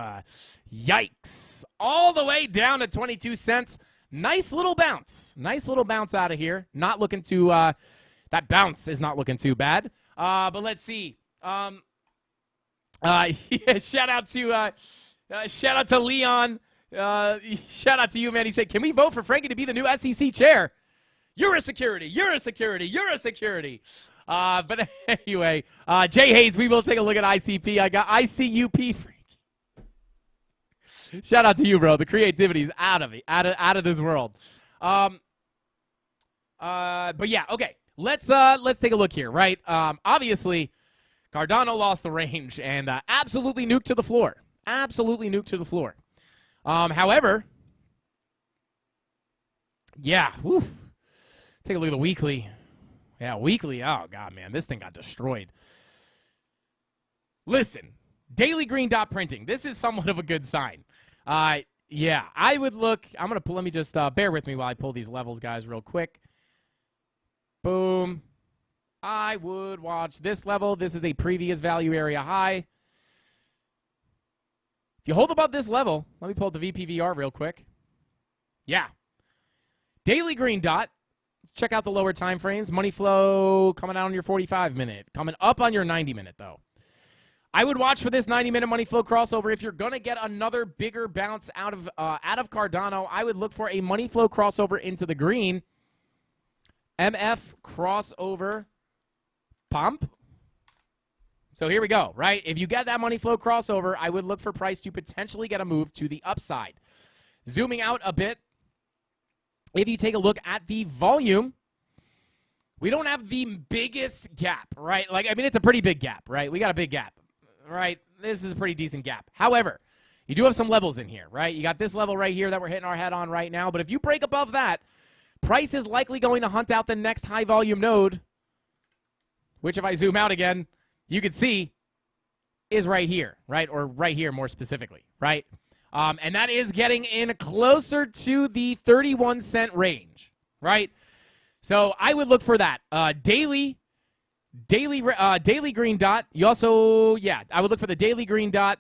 yikes. All the way down to 22 cents. Nice little bounce. Nice little bounce out of here. Not looking too, that bounce is not looking too bad. But let's see. Yeah, shout out to Leon. Shout out to you, man. He said, can we vote for Frankie to be the new SEC chair? You're a security. You're a security. You're a security. But anyway, Jay Hayes, we will take a look at ICP. I got ICUP, Frankie. Shout out to you, bro. The creativity's out of it, out of this world. But yeah, okay. Let's take a look here, right? Obviously, Cardano lost the range and absolutely nuked to the floor. Absolutely nuked to the floor. However, yeah, whew. Take a look at the weekly. Yeah, weekly. Oh, God, man, this thing got destroyed. Listen, daily green dot printing. This is somewhat of a good sign. Yeah, I would look. I'm going to pull. Let me just bear with me while I pull these levels, guys, real quick. Boom. I would watch this level. This is a previous value area high. If you hold above this level, let me pull up the VPVR real quick. Yeah. Daily green dot. Check out the lower time frames. Money flow coming out on your 45-minute. Coming up on your 90-minute, though. I would watch for this 90-minute money flow crossover. If you're going to get another bigger bounce out of Cardano, I would look for a money flow crossover into the green. MF crossover pump. So here we go, right? If you get that money flow crossover, I would look for price to potentially get a move to the upside. Zooming out a bit, if you take a look at the volume, we don't have the biggest gap, right? Like, I mean, it's a pretty big gap, right? We got a big gap, right? This is a pretty decent gap. However, you do have some levels in here, right? You got this level right here that we're hitting our head on right now. But if you break above that, price is likely going to hunt out the next high volume node, which if I zoom out again, you can see is right here, right? Or right here more specifically, right? And that is getting in closer to the 31-cent range, right? So I would look for that. Daily green dot. You also, I would look for the daily green dot.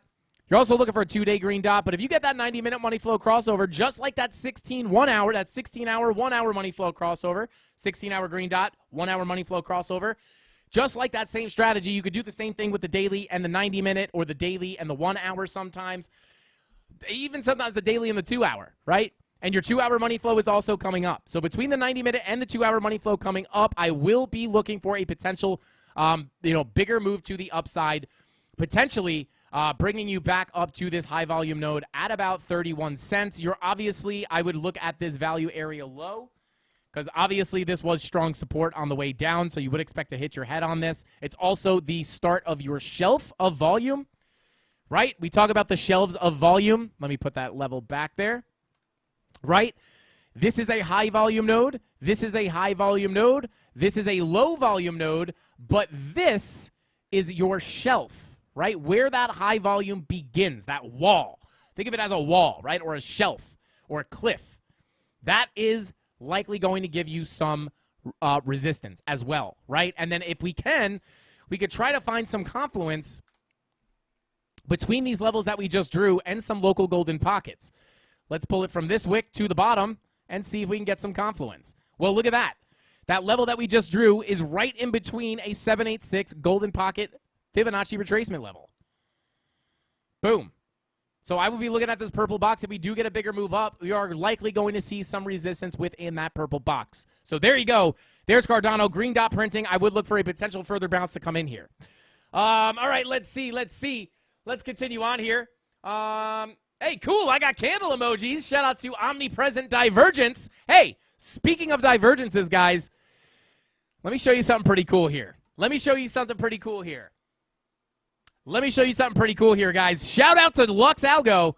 You're also looking for a 2-day green dot. But if you get that 90-minute money flow crossover, just like that 16-hour 1 hour money flow crossover, 16-hour green dot, 1 hour money flow crossover, just like that same strategy, you could do the same thing with the daily and the 90-minute, or the daily and the 1 hour sometimes. Even sometimes the daily and the 2 hour, right? And your 2 hour money flow is also coming up. So between the 90-minute and the 2 hour money flow coming up, I will be looking for a potential, bigger move to the upside, potentially bringing you back up to this high volume node at about 31 cents. I would look at this value area low, because obviously this was strong support on the way down, so you would expect to hit your head on this. It's also the start of your shelf of volume, right? We talk about the shelves of volume. Let me put that level back there, right? This is a high volume node. This is a high volume node. This is a low volume node, but this is your shelf, right? Where that high volume begins, that wall. Think of it as a wall, right? Or a shelf or a cliff. That is likely going to give you some resistance as well, right? And then if we could try to find some confluence between these levels that we just drew and some local golden pockets. Let's pull it from this wick to the bottom and see if we can get some confluence. Well, look at that. That level that we just drew is right in between a 786 golden pocket Fibonacci retracement level. Boom. So I will be looking at this purple box. If we do get a bigger move up, we are likely going to see some resistance within that purple box. So there you go. There's Cardano, green dot printing. I would look for a potential further bounce to come in here. All right, let's see. Let's continue on here. Hey, cool. I got candle emojis. Shout out to Omnipresent Divergence. Hey, speaking of divergences, guys, let me show you something pretty cool here. Guys. Shout out to Lux Algo.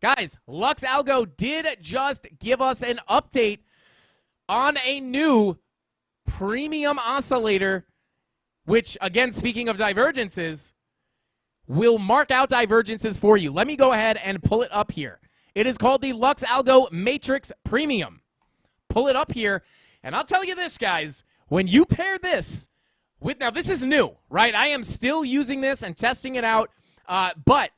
Guys, Lux Algo did just give us an update on a new premium oscillator, which, again, speaking of divergences, will mark out divergences for you. Let me go ahead and pull it up here. It is called the Lux Algo Matrix Premium. Pull it up here, and I'll tell you this, guys. When you pair this with, now this is new, right? I am still using this and testing it out, but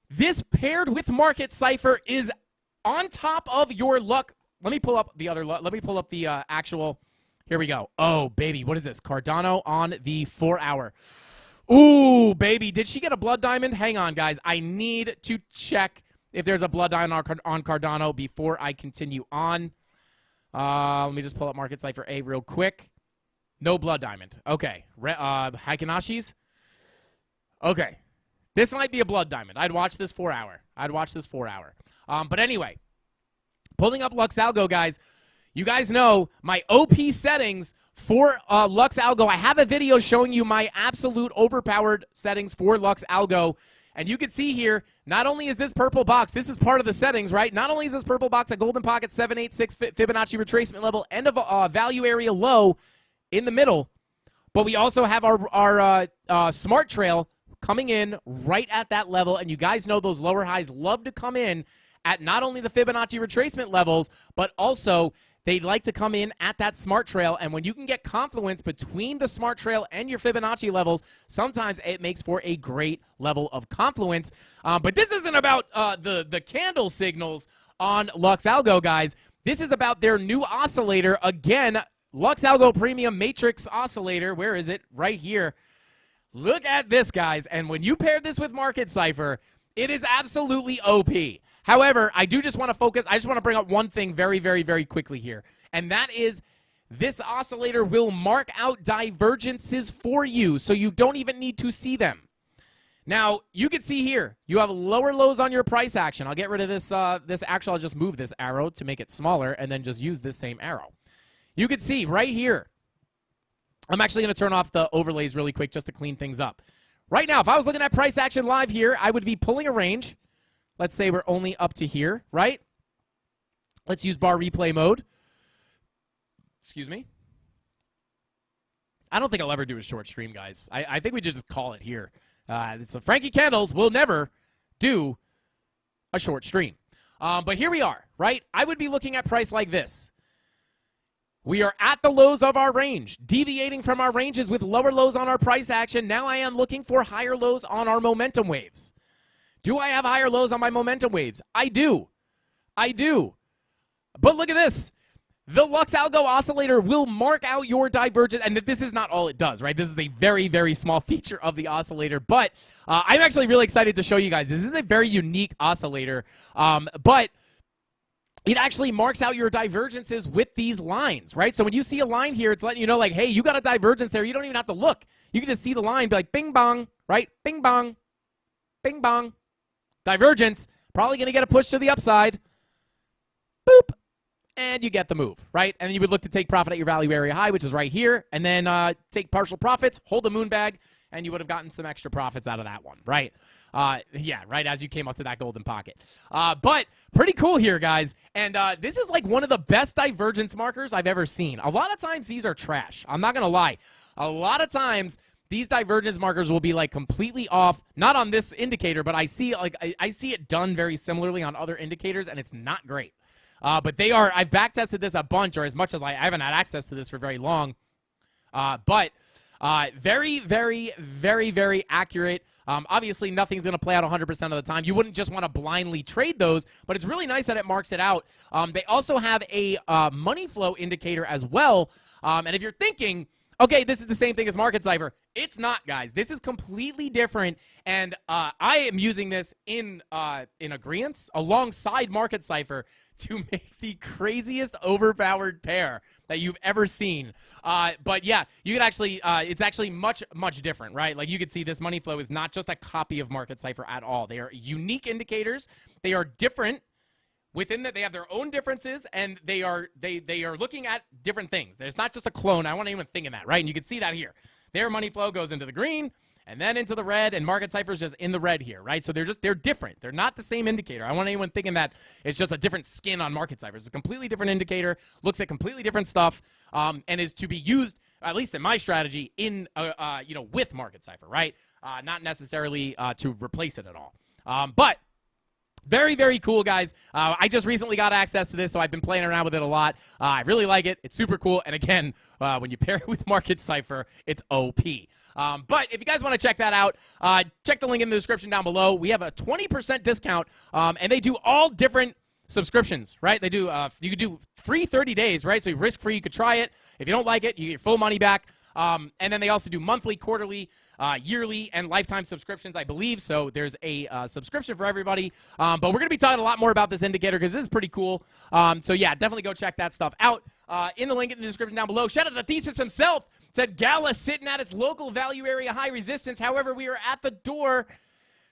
this paired with Market Cipher is on top of your luck. Let me pull up the other, let me pull up the actual, here we go. Oh, baby, what is this? Cardano on the 4 hour. Ooh, baby, did she get a blood diamond? Hang on, guys. I need to check if there's a blood diamond on Cardano before I continue on. Let me just pull up Market Cipher A real quick. No blood diamond. Okay. Heikenashi's? Okay. This might be a blood diamond. I'd watch this 4 hour. But anyway, pulling up Lux Algo, guys. You guys know my OP settings for Lux Algo. I have a video showing you my absolute overpowered settings for Lux Algo. And you can see here, not only is this purple box, this is part of the settings, right? Not only is this purple box a golden pocket 786 Fibonacci retracement level and a value area low in the middle, but we also have our smart trail coming in right at that level. And you guys know those lower highs love to come in at not only the Fibonacci retracement levels, but also they like to come in at that smart trail. And when you can get confluence between the smart trail and your Fibonacci levels, sometimes it makes for a great level of confluence. But this isn't about the candle signals on Lux Algo, guys. This is about their new oscillator. Again, Lux Algo Premium Matrix Oscillator. Where is it? Right here. Look at this, guys. And when you pair this with Market Cipher, it is absolutely OP. However, I do just want to focus. I just want to bring up one thing very, very, very quickly here. And that is this oscillator will mark out divergences for you, so you don't even need to see them. Now, you can see here, you have lower lows on your price action. I'll get rid of this. I'll just move this arrow to make it smaller and then just use this same arrow. You can see right here. I'm actually going to turn off the overlays really quick just to clean things up. Right now, if I was looking at price action live here, I would be pulling a range. Let's say we're only up to here, right? Let's use bar replay mode. Excuse me. I don't think I'll ever do a short stream, guys. I think we just call it here. So Frankie Candles will never do a short stream. But here we are, right? I would be looking at price like this. We are at the lows of our range, deviating from our ranges with lower lows on our price action. Now I am looking for higher lows on our momentum waves. Do I have higher lows on my momentum waves? I do. But look at this. The Lux Algo Oscillator will mark out your divergence, and this is not all it does, right? This is a very, very small feature of the oscillator, but I'm actually really excited to show you guys. This is a very unique oscillator, but it actually marks out your divergences with these lines, right? So when you see a line here, it's letting you know, like, hey, you got a divergence there. You don't even have to look. You can just see the line, be like, bing, bong, right? Bing, bong, bing, bong. Divergence, probably going to get a push to the upside. Boop. And you get the move, right? And then you would look to take profit at your value area high, which is right here, and then take partial profits, hold the moon bag, and you would have gotten some extra profits out of that one, right? Yeah, right, as you came up to that golden pocket. But pretty cool here, guys. And this is like one of the best divergence markers I've ever seen. A lot of times these are trash. I'm not going to lie. A lot of times these divergence markers will be like completely off, not on this indicator, but I see I see it done very similarly on other indicators, and it's not great. But they are, I've backtested this a bunch, or as much as I haven't had access to this for very long. But very, very, very, very accurate. Obviously, nothing's going to play out 100% of the time. You wouldn't just want to blindly trade those, but it's really nice that it marks it out. They also have a money flow indicator as well. And if you're thinking, okay, this is the same thing as Market Cipher, it's not, guys. This is completely different, and I am using this in agreeance alongside Market Cipher to make the craziest overpowered pair that you've ever seen. But yeah, you can actually, it's actually much, much different, right? Like you can see this money flow is not just a copy of Market Cipher at all. They are unique indicators. They are different within that. They have their own differences, and they are looking at different things. There's not just a clone. I want anyone thinking that, right? And you can see that here. Their money flow goes into the green and then into the red, and Market Cipher is just in the red here, right? So they're different. They're not the same indicator. I want anyone thinking that it's just a different skin on Market Cipher. It's a completely different indicator, looks at completely different stuff, and is to be used, at least in my strategy, in with Market Cipher, right? Not necessarily to replace it at all. But very, very cool, guys. I just recently got access to this, so I've been playing around with it a lot. I really like it. It's super cool. And again, when you pair it with Market Cipher, it's OP. But if you guys want to check that out, check the link in the description down below. We have a 20% discount, and they do all different subscriptions, right? They do, you could do free 30 days, right? So you're risk-free. You could try it. If you don't like it, you get your full money back. And then they also do monthly, quarterly, yearly, and lifetime subscriptions, I believe. So there's a subscription for everybody. But we're going to be talking a lot more about this indicator because this is pretty cool. So yeah, definitely go check that stuff out. In the link in the description down below. Shout out to the Thesis himself. Said Gala sitting at its local value area high resistance. However, we are at the door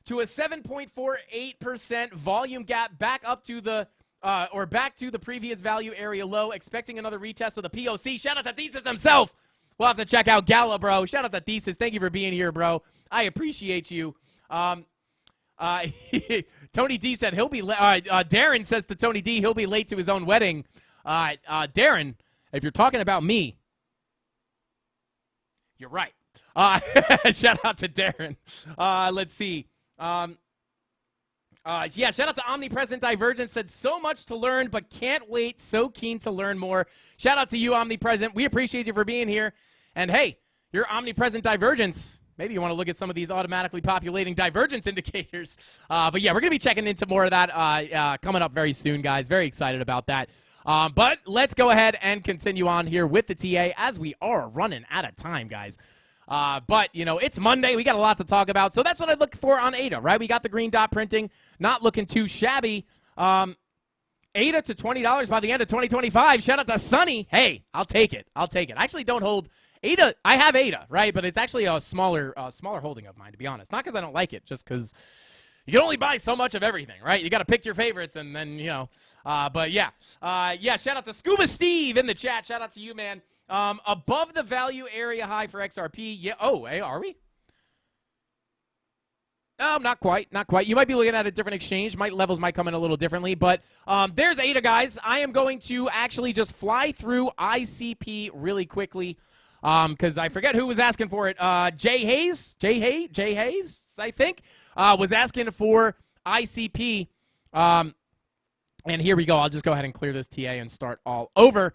to a 7.48% volume gap back up to the back to the previous value area low, expecting another retest of the POC. Shout out to Thesis himself. We'll have to check out Gala, bro. Shout out to Thesis. Thank you for being here, bro. I appreciate you. Tony D said he'll be Darren says to Tony D he'll be late to his own wedding. Darren, if you're talking about me, you're right. Shout out to Darren. Let's see. Yeah, shout out to Omnipresent Divergence. Said so much to learn, but can't wait. So keen to learn more. Shout out to you, Omnipresent. We appreciate you for being here. And hey, your Omnipresent Divergence. Maybe you want to look at some of these automatically populating divergence indicators. But yeah, we're going to be checking into more of that coming up very soon, guys. Very excited about that. But let's go ahead and continue on here with the TA as we are running out of time, guys. But, you know, it's Monday. We got a lot to talk about. So that's what I look for on ADA, right? We got the green dot printing. Not looking too shabby. ADA to $20 by the end of 2025. Shout out to Sunny. Hey, I'll take it. I'll take it. I actually don't hold ADA. I have ADA, right? But it's actually a smaller holding of mine, to be honest. Not because I don't like it, just because you can only buy so much of everything, right? You got to pick your favorites, and then, you know. But, yeah. Yeah, shout out to Scuba Steve in the chat. Shout out to you, man. Above the value area high for XRP. Yeah. Oh, hey, are we? Not quite. Not quite. You might be looking at a different exchange. Levels might come in a little differently. But there's ADA, guys. I am going to actually just fly through ICP really quickly because I forget who was asking for it. Jay Hayes, I think, was asking for ICP. And here we go. I'll just go ahead and clear this TA and start all over.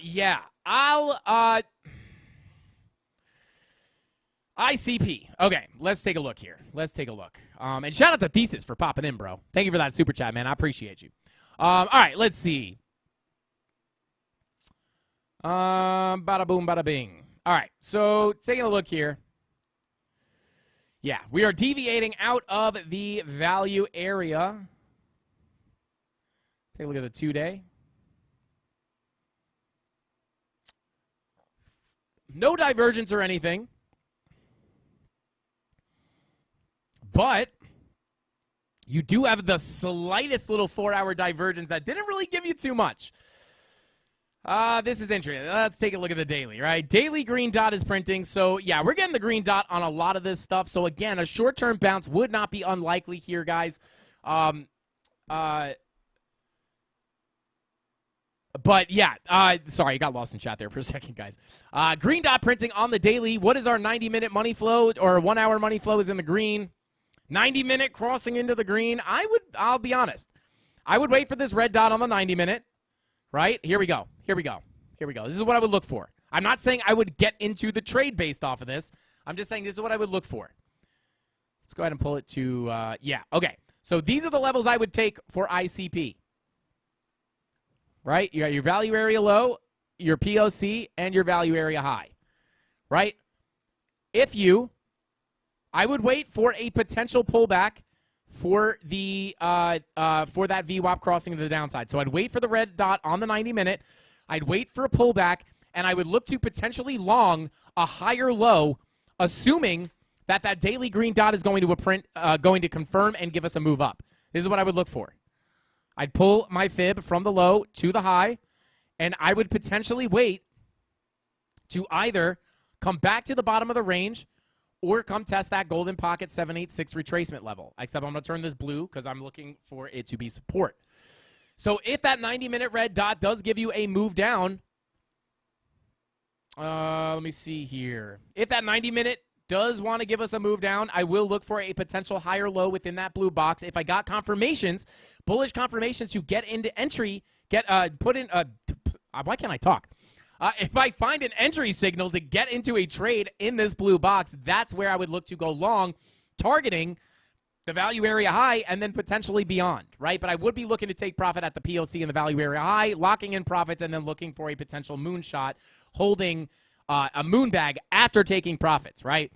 Yeah, I'll ICP. Okay, let's take a look here. Let's take a look. And shout out to Thesis for popping in, bro. Thank you for that super chat, man. I appreciate you. All right, let's see. Bada boom, bada bing. All right, so taking a look here. Yeah, we are deviating out of the value area. Take a look at the 2-day. No divergence or anything. But you do have the slightest little 4-hour divergence that didn't really give you too much. This is interesting. Let's take a look at the daily, right? Daily green dot is printing. So, yeah, we're getting the green dot on a lot of this stuff. So, again, a short-term bounce would not be unlikely here, guys. But, yeah, sorry, I got lost in chat there for a second, guys. Green dot printing on the daily. What is our 90-minute money flow or 1-hour money flow is in the green? 90-minute crossing into the green. I'll be honest. I would wait for this red dot on the 90-minute, right? Here we go. Here we go. Here we go. This is what I would look for. I'm not saying I would get into the trade based off of this. I'm just saying this is what I would look for. Let's go ahead and pull it to, yeah, okay. So these are the levels I would take for ICP. Right? You got your value area low, your POC, and your value area high. Right? I would wait for a potential pullback for the for that VWAP crossing to the downside. So I'd wait for the red dot on the 90-minute. I'd wait for a pullback, and I would look to potentially long a higher low, assuming that that daily green dot is going to confirm and give us a move up. This is what I would look for. I'd pull my fib from the low to the high, and I would potentially wait to either come back to the bottom of the range or come test that golden pocket 786 retracement level. Except I'm going to turn this blue because I'm looking for it to be support. So if that 90-minute red dot does give you a move down, let me see here. If that 90-minute does want to give us a move down, I will look for a potential higher low within that blue box. If I got confirmations, bullish confirmations to get into entry, why can't I talk? If I find an entry signal to get into a trade in this blue box, that's where I would look to go long, targeting the value area high and then potentially beyond, right? But I would be looking to take profit at the POC and the value area high, locking in profits, and then looking for a potential moonshot, holding a moon bag after taking profits, right?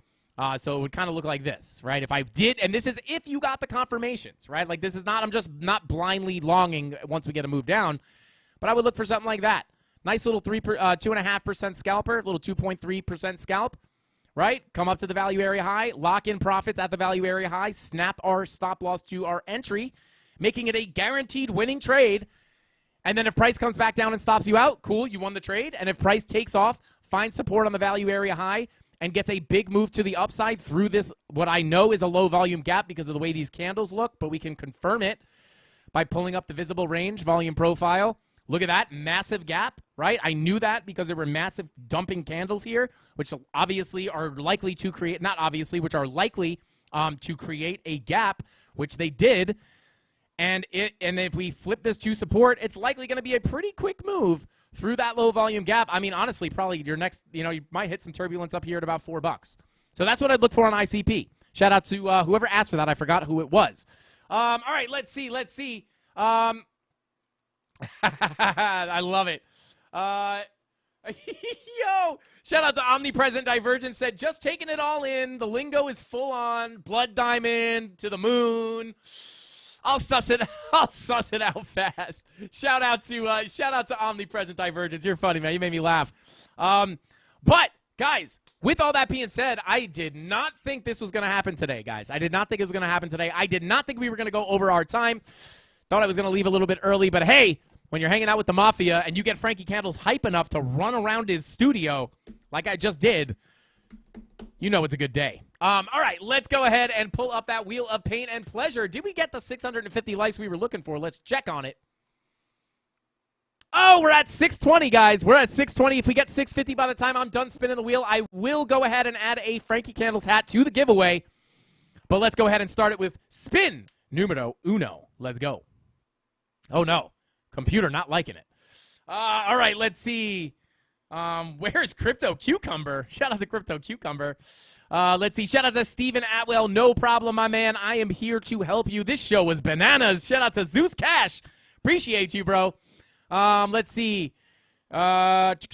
So it would kind of look like this, right? If I did, and this is if you got the confirmations, right? Like this is not, I'm just not blindly longing once we get a move down, but I would look for something like that. Nice little 2.5% scalper, little 2.3% scalp, right? Come up to the value area high, lock in profits at the value area high, snap our stop loss to our entry, making it a guaranteed winning trade. And then if price comes back down and stops you out, cool, you won the trade. And if price takes off, find support on the value area high, and gets a big move to the upside through this, what I know is a low volume gap because of the way these candles look, but we can confirm it by pulling up the visible range volume profile. Look at that, massive gap, right? I knew that because there were massive dumping candles here, which obviously are likely to create, not obviously, which are likely to create a gap, which they did. And if we flip this to support, it's likely going to be a pretty quick move through that low volume gap. I mean, honestly, probably your next, you might hit some turbulence up here at about $4. So that's what I'd look for on ICP. Shout out to whoever asked for that. I forgot who it was. All right, let's see. I love it. Yo, shout out to Omnipresent Divergence, said, just taking it all in. The lingo is full on. Blood diamond to the moon. I'll suss it out fast. Shout out to Omnipresent Divergence. You're funny, man. You made me laugh. But guys, with all that being said, I did not think this was going to happen today, guys. I did not think it was going to happen today. I did not think we were going to go over our time. Thought I was going to leave a little bit early, but hey, when you're hanging out with the Mafia and you get Frankie Candles hype enough to run around his studio like I just did, you know it's a good day. All right, let's go ahead and pull up that wheel of pain and pleasure. Did we get the 650 likes we were looking for? Let's check on it. Oh, we're at 620, guys. We're at 620. If we get 650 by the time I'm done spinning the wheel, I will go ahead and add a Frankie Candles hat to the giveaway. But let's go ahead and start it with spin numero uno. Let's go. Oh, no. Computer not liking it. All right, let's see. Where's Crypto Cucumber? Shout out to Crypto Cucumber. Let's see. Shout out to Steven Atwell. No problem, my man. I am here to help you. This show was bananas. Shout out to Zeus Cash. Appreciate you, bro. Let's see. Let's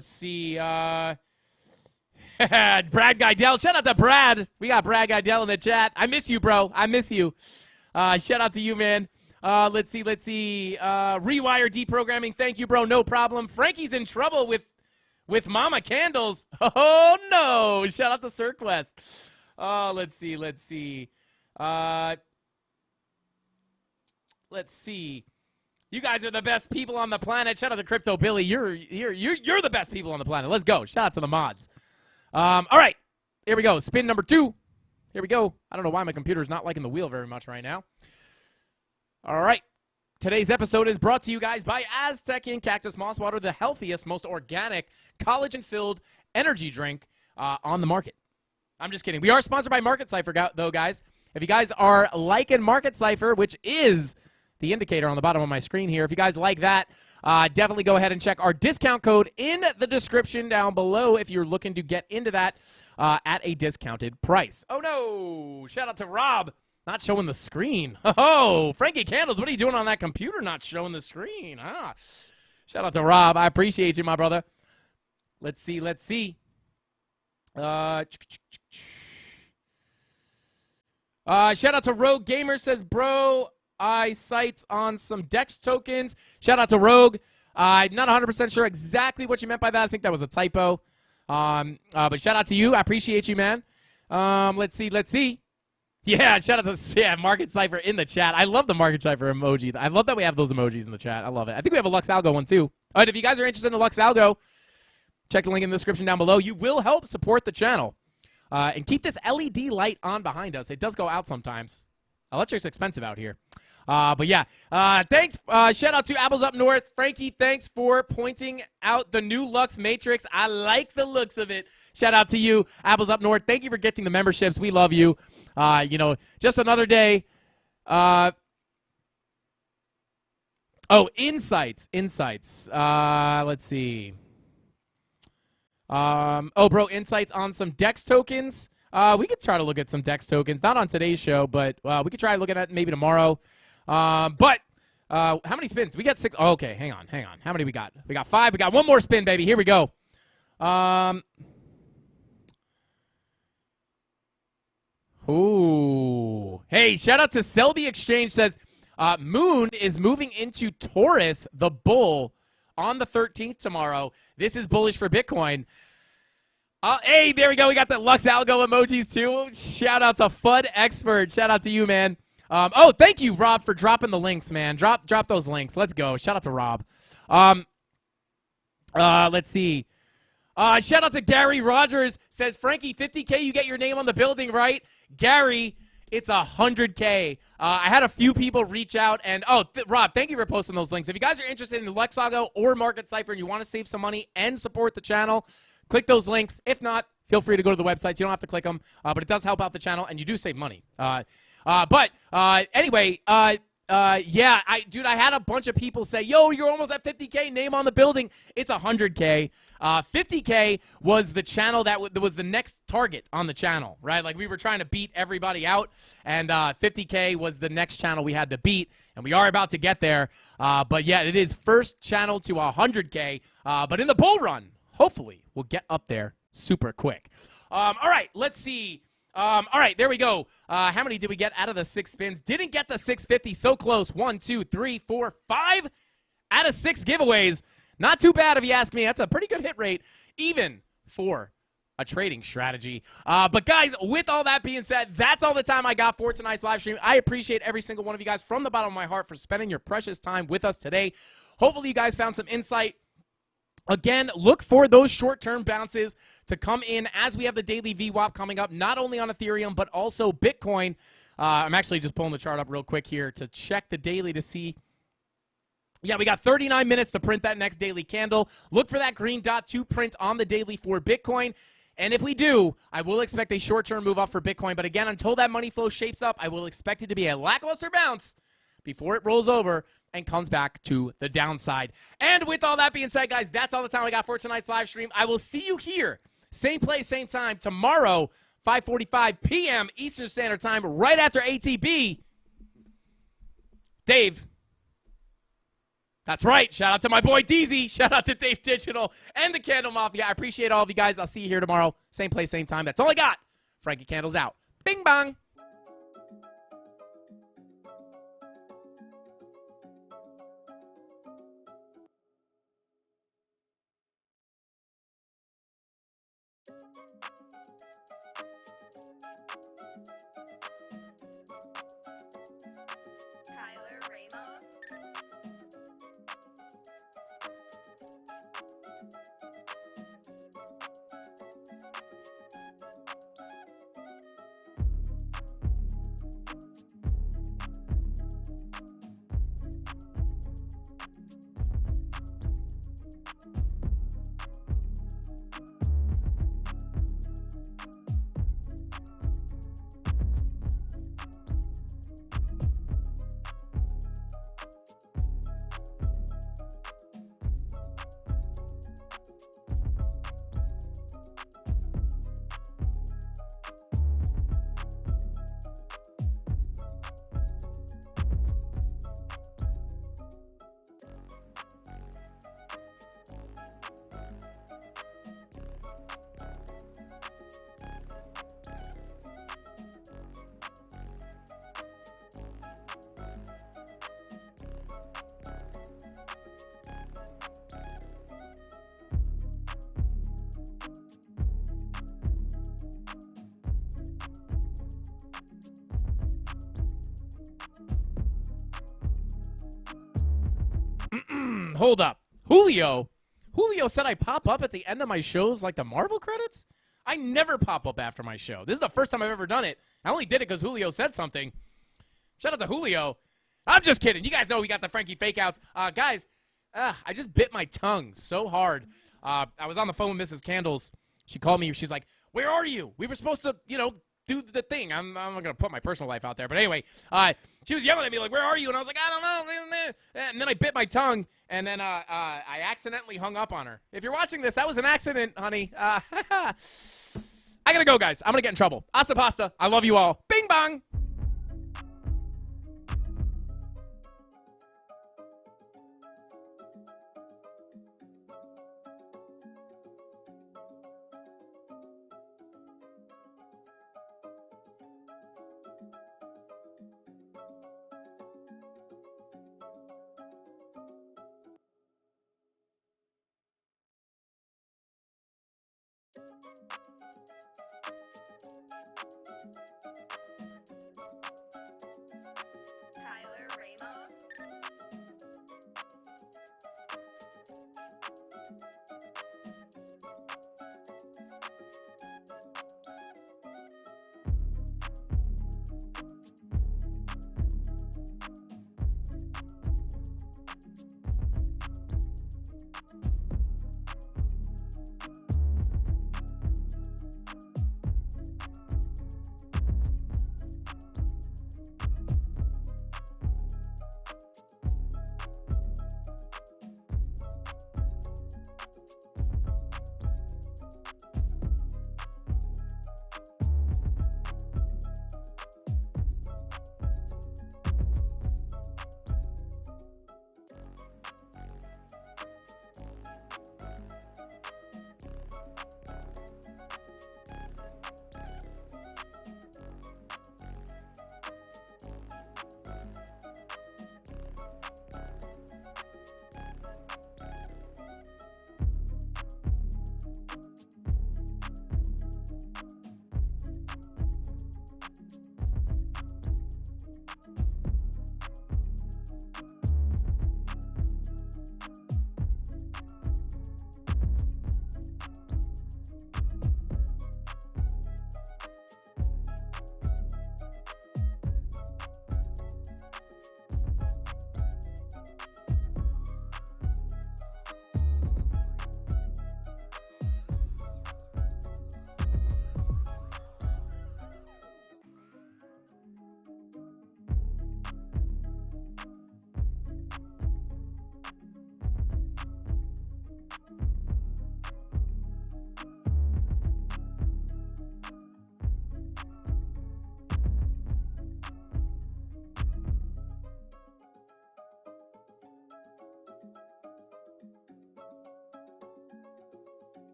see. Brad Guidell. Shout out to Brad. We got Brad Guidell in the chat. I miss you, bro. I miss you. Shout out to you, man. Let's see. Rewire deprogramming. Thank you, bro. No problem. Frankie's in trouble with Mama Candles. Oh, no. Shout out to SirQuest. Let's see. Let's see. You guys are the best people on the planet. Shout out to Crypto Billy. You're the best people on the planet. Let's go. Shout out to the mods. All right. Here we go. Spin number 2. Here we go. I don't know why my computer's not liking the wheel very much right now. All right. Today's episode is brought to you guys by Aztecian Cactus Moss Water, the healthiest, most organic, collagen-filled energy drink on the market. I'm just kidding. We are sponsored by Market Cypher, though, guys. If you guys are liking Market Cypher, which is the indicator on the bottom of my screen here, if you guys like that, definitely go ahead and check our discount code in the description down below if you're looking to get into that at a discounted price. Oh, no. Shout out to Rob. Not showing the screen. Oh, Frankie Candles, what are you doing on that computer not showing the screen? Shout out to Rob. I appreciate you, my brother. Let's see. Shout out to Rogue Gamer, says, bro, I sites on some DEX tokens. Shout out to Rogue. I'm not 100% sure exactly what you meant by that. I think that was a typo. But shout out to you. I appreciate you, man. Let's see. Yeah, shout out to Market Cypher in the chat. I love the Market Cypher emoji. I love that we have those emojis in the chat. I love it. I think we have a Lux Algo one, too. All right, if you guys are interested in the Lux Algo, check the link in the description down below. You will help support the channel. And keep this LED light on behind us. It does go out sometimes. Electric's expensive out here. But yeah, thanks. Shout out to Apples Up North. Frankie, thanks for pointing out the new Lux Matrix. I like the looks of it. Shout out to you, Apples Up North. Thank you for getting the memberships. We love you. Just another day. Insights. Let's see. Bro, insights on some DEX tokens. We could try to look at some DEX tokens. Not on today's show, but we could try looking at maybe tomorrow. How many spins? We got 6. Oh, okay, hang on. How many we got? We got 5. We got one more spin, baby. Here we go. Ooh. Hey, shout out to Selby Exchange, says, Moon is moving into Taurus, the bull, on the 13th tomorrow. This is bullish for Bitcoin. Hey, there we go. We got the Lux Algo emojis, too. Shout out to FUD Expert. Shout out to you, man. Thank you, Rob, for dropping the links, man. Drop those links. Let's go. Shout out to Rob. Let's see. Shout out to Gary Rogers. Says, Frankie, 50K, you get your name on the building, right? Gary, it's 100K. I had a few people reach out, and Rob, thank you for posting those links. If you guys are interested in the Lux Algo or Market Cypher and you want to save some money and support the channel, click those links. If not, feel free to go to the websites. You don't have to click them, but it does help out the channel, and you do save money. Anyway, I had a bunch of people say, yo, you're almost at 50K, name on the building. It's 100K. 50K was the channel that was the next target on the channel, right? Like, we were trying to beat everybody out, and 50K was the next channel we had to beat, and we are about to get there. But yeah, it is first channel to 100K. But in the bull run, hopefully, we'll get up there super quick. All right, let's see. All right, there we go. How many did we get out of the 6 spins? Didn't get the 650. So close. 1, 2, 3, 4, 5 out of 6 giveaways. Not too bad if you ask me. That's a pretty good hit rate, even for a trading strategy. But guys, with all that being said, that's all the time I got for tonight's live stream. I appreciate every single one of you guys from the bottom of my heart for spending your precious time with us today. Hopefully you guys found some insight. Again, look for those short-term bounces to come in as we have the daily VWAP coming up, not only on Ethereum, but also Bitcoin. I'm actually just pulling the chart up real quick here to check the daily to see. Yeah, we got 39 minutes to print that next daily candle. Look for that green dot to print on the daily for Bitcoin. And if we do, I will expect a short-term move up for Bitcoin. But again, until that money flow shapes up, I will expect it to be a lackluster bounce before it rolls over and comes back to the downside. And with all that being said, guys, that's all the time I got for tonight's live stream. I will see you here, same place, same time, tomorrow, 5:45 p.m. Eastern Standard Time, right after ATB. Dave. That's right. Shout out to my boy DZ. Shout out to Dave Digital and the Candle Mafia. I appreciate all of you guys. I'll see you here tomorrow. Same place, same time. That's all I got. Frankie Candles out. Bing bong. Tyler Ramos. Hold up. Julio said I pop up at the end of my shows like the Marvel credits? I never pop up after my show. This is the first time I've ever done it. I only did it because Julio said something. Shout out to Julio. I'm just kidding. You guys know we got the Frankie fakeouts. Guys, I just bit my tongue so hard. I was on the phone with Mrs. Candles. She called me. She's like, where are you? We were supposed to, do the thing. I'm not going to put my personal life out there. But anyway, she was yelling at me like, where are you? And I was like, I don't know. And then I bit my tongue, and then I accidentally hung up on her. If you're watching this, that was an accident, honey. I got to go, guys. I'm going to get in trouble. Asa pasta. I love you all. Bing bong. Tyler Ramos.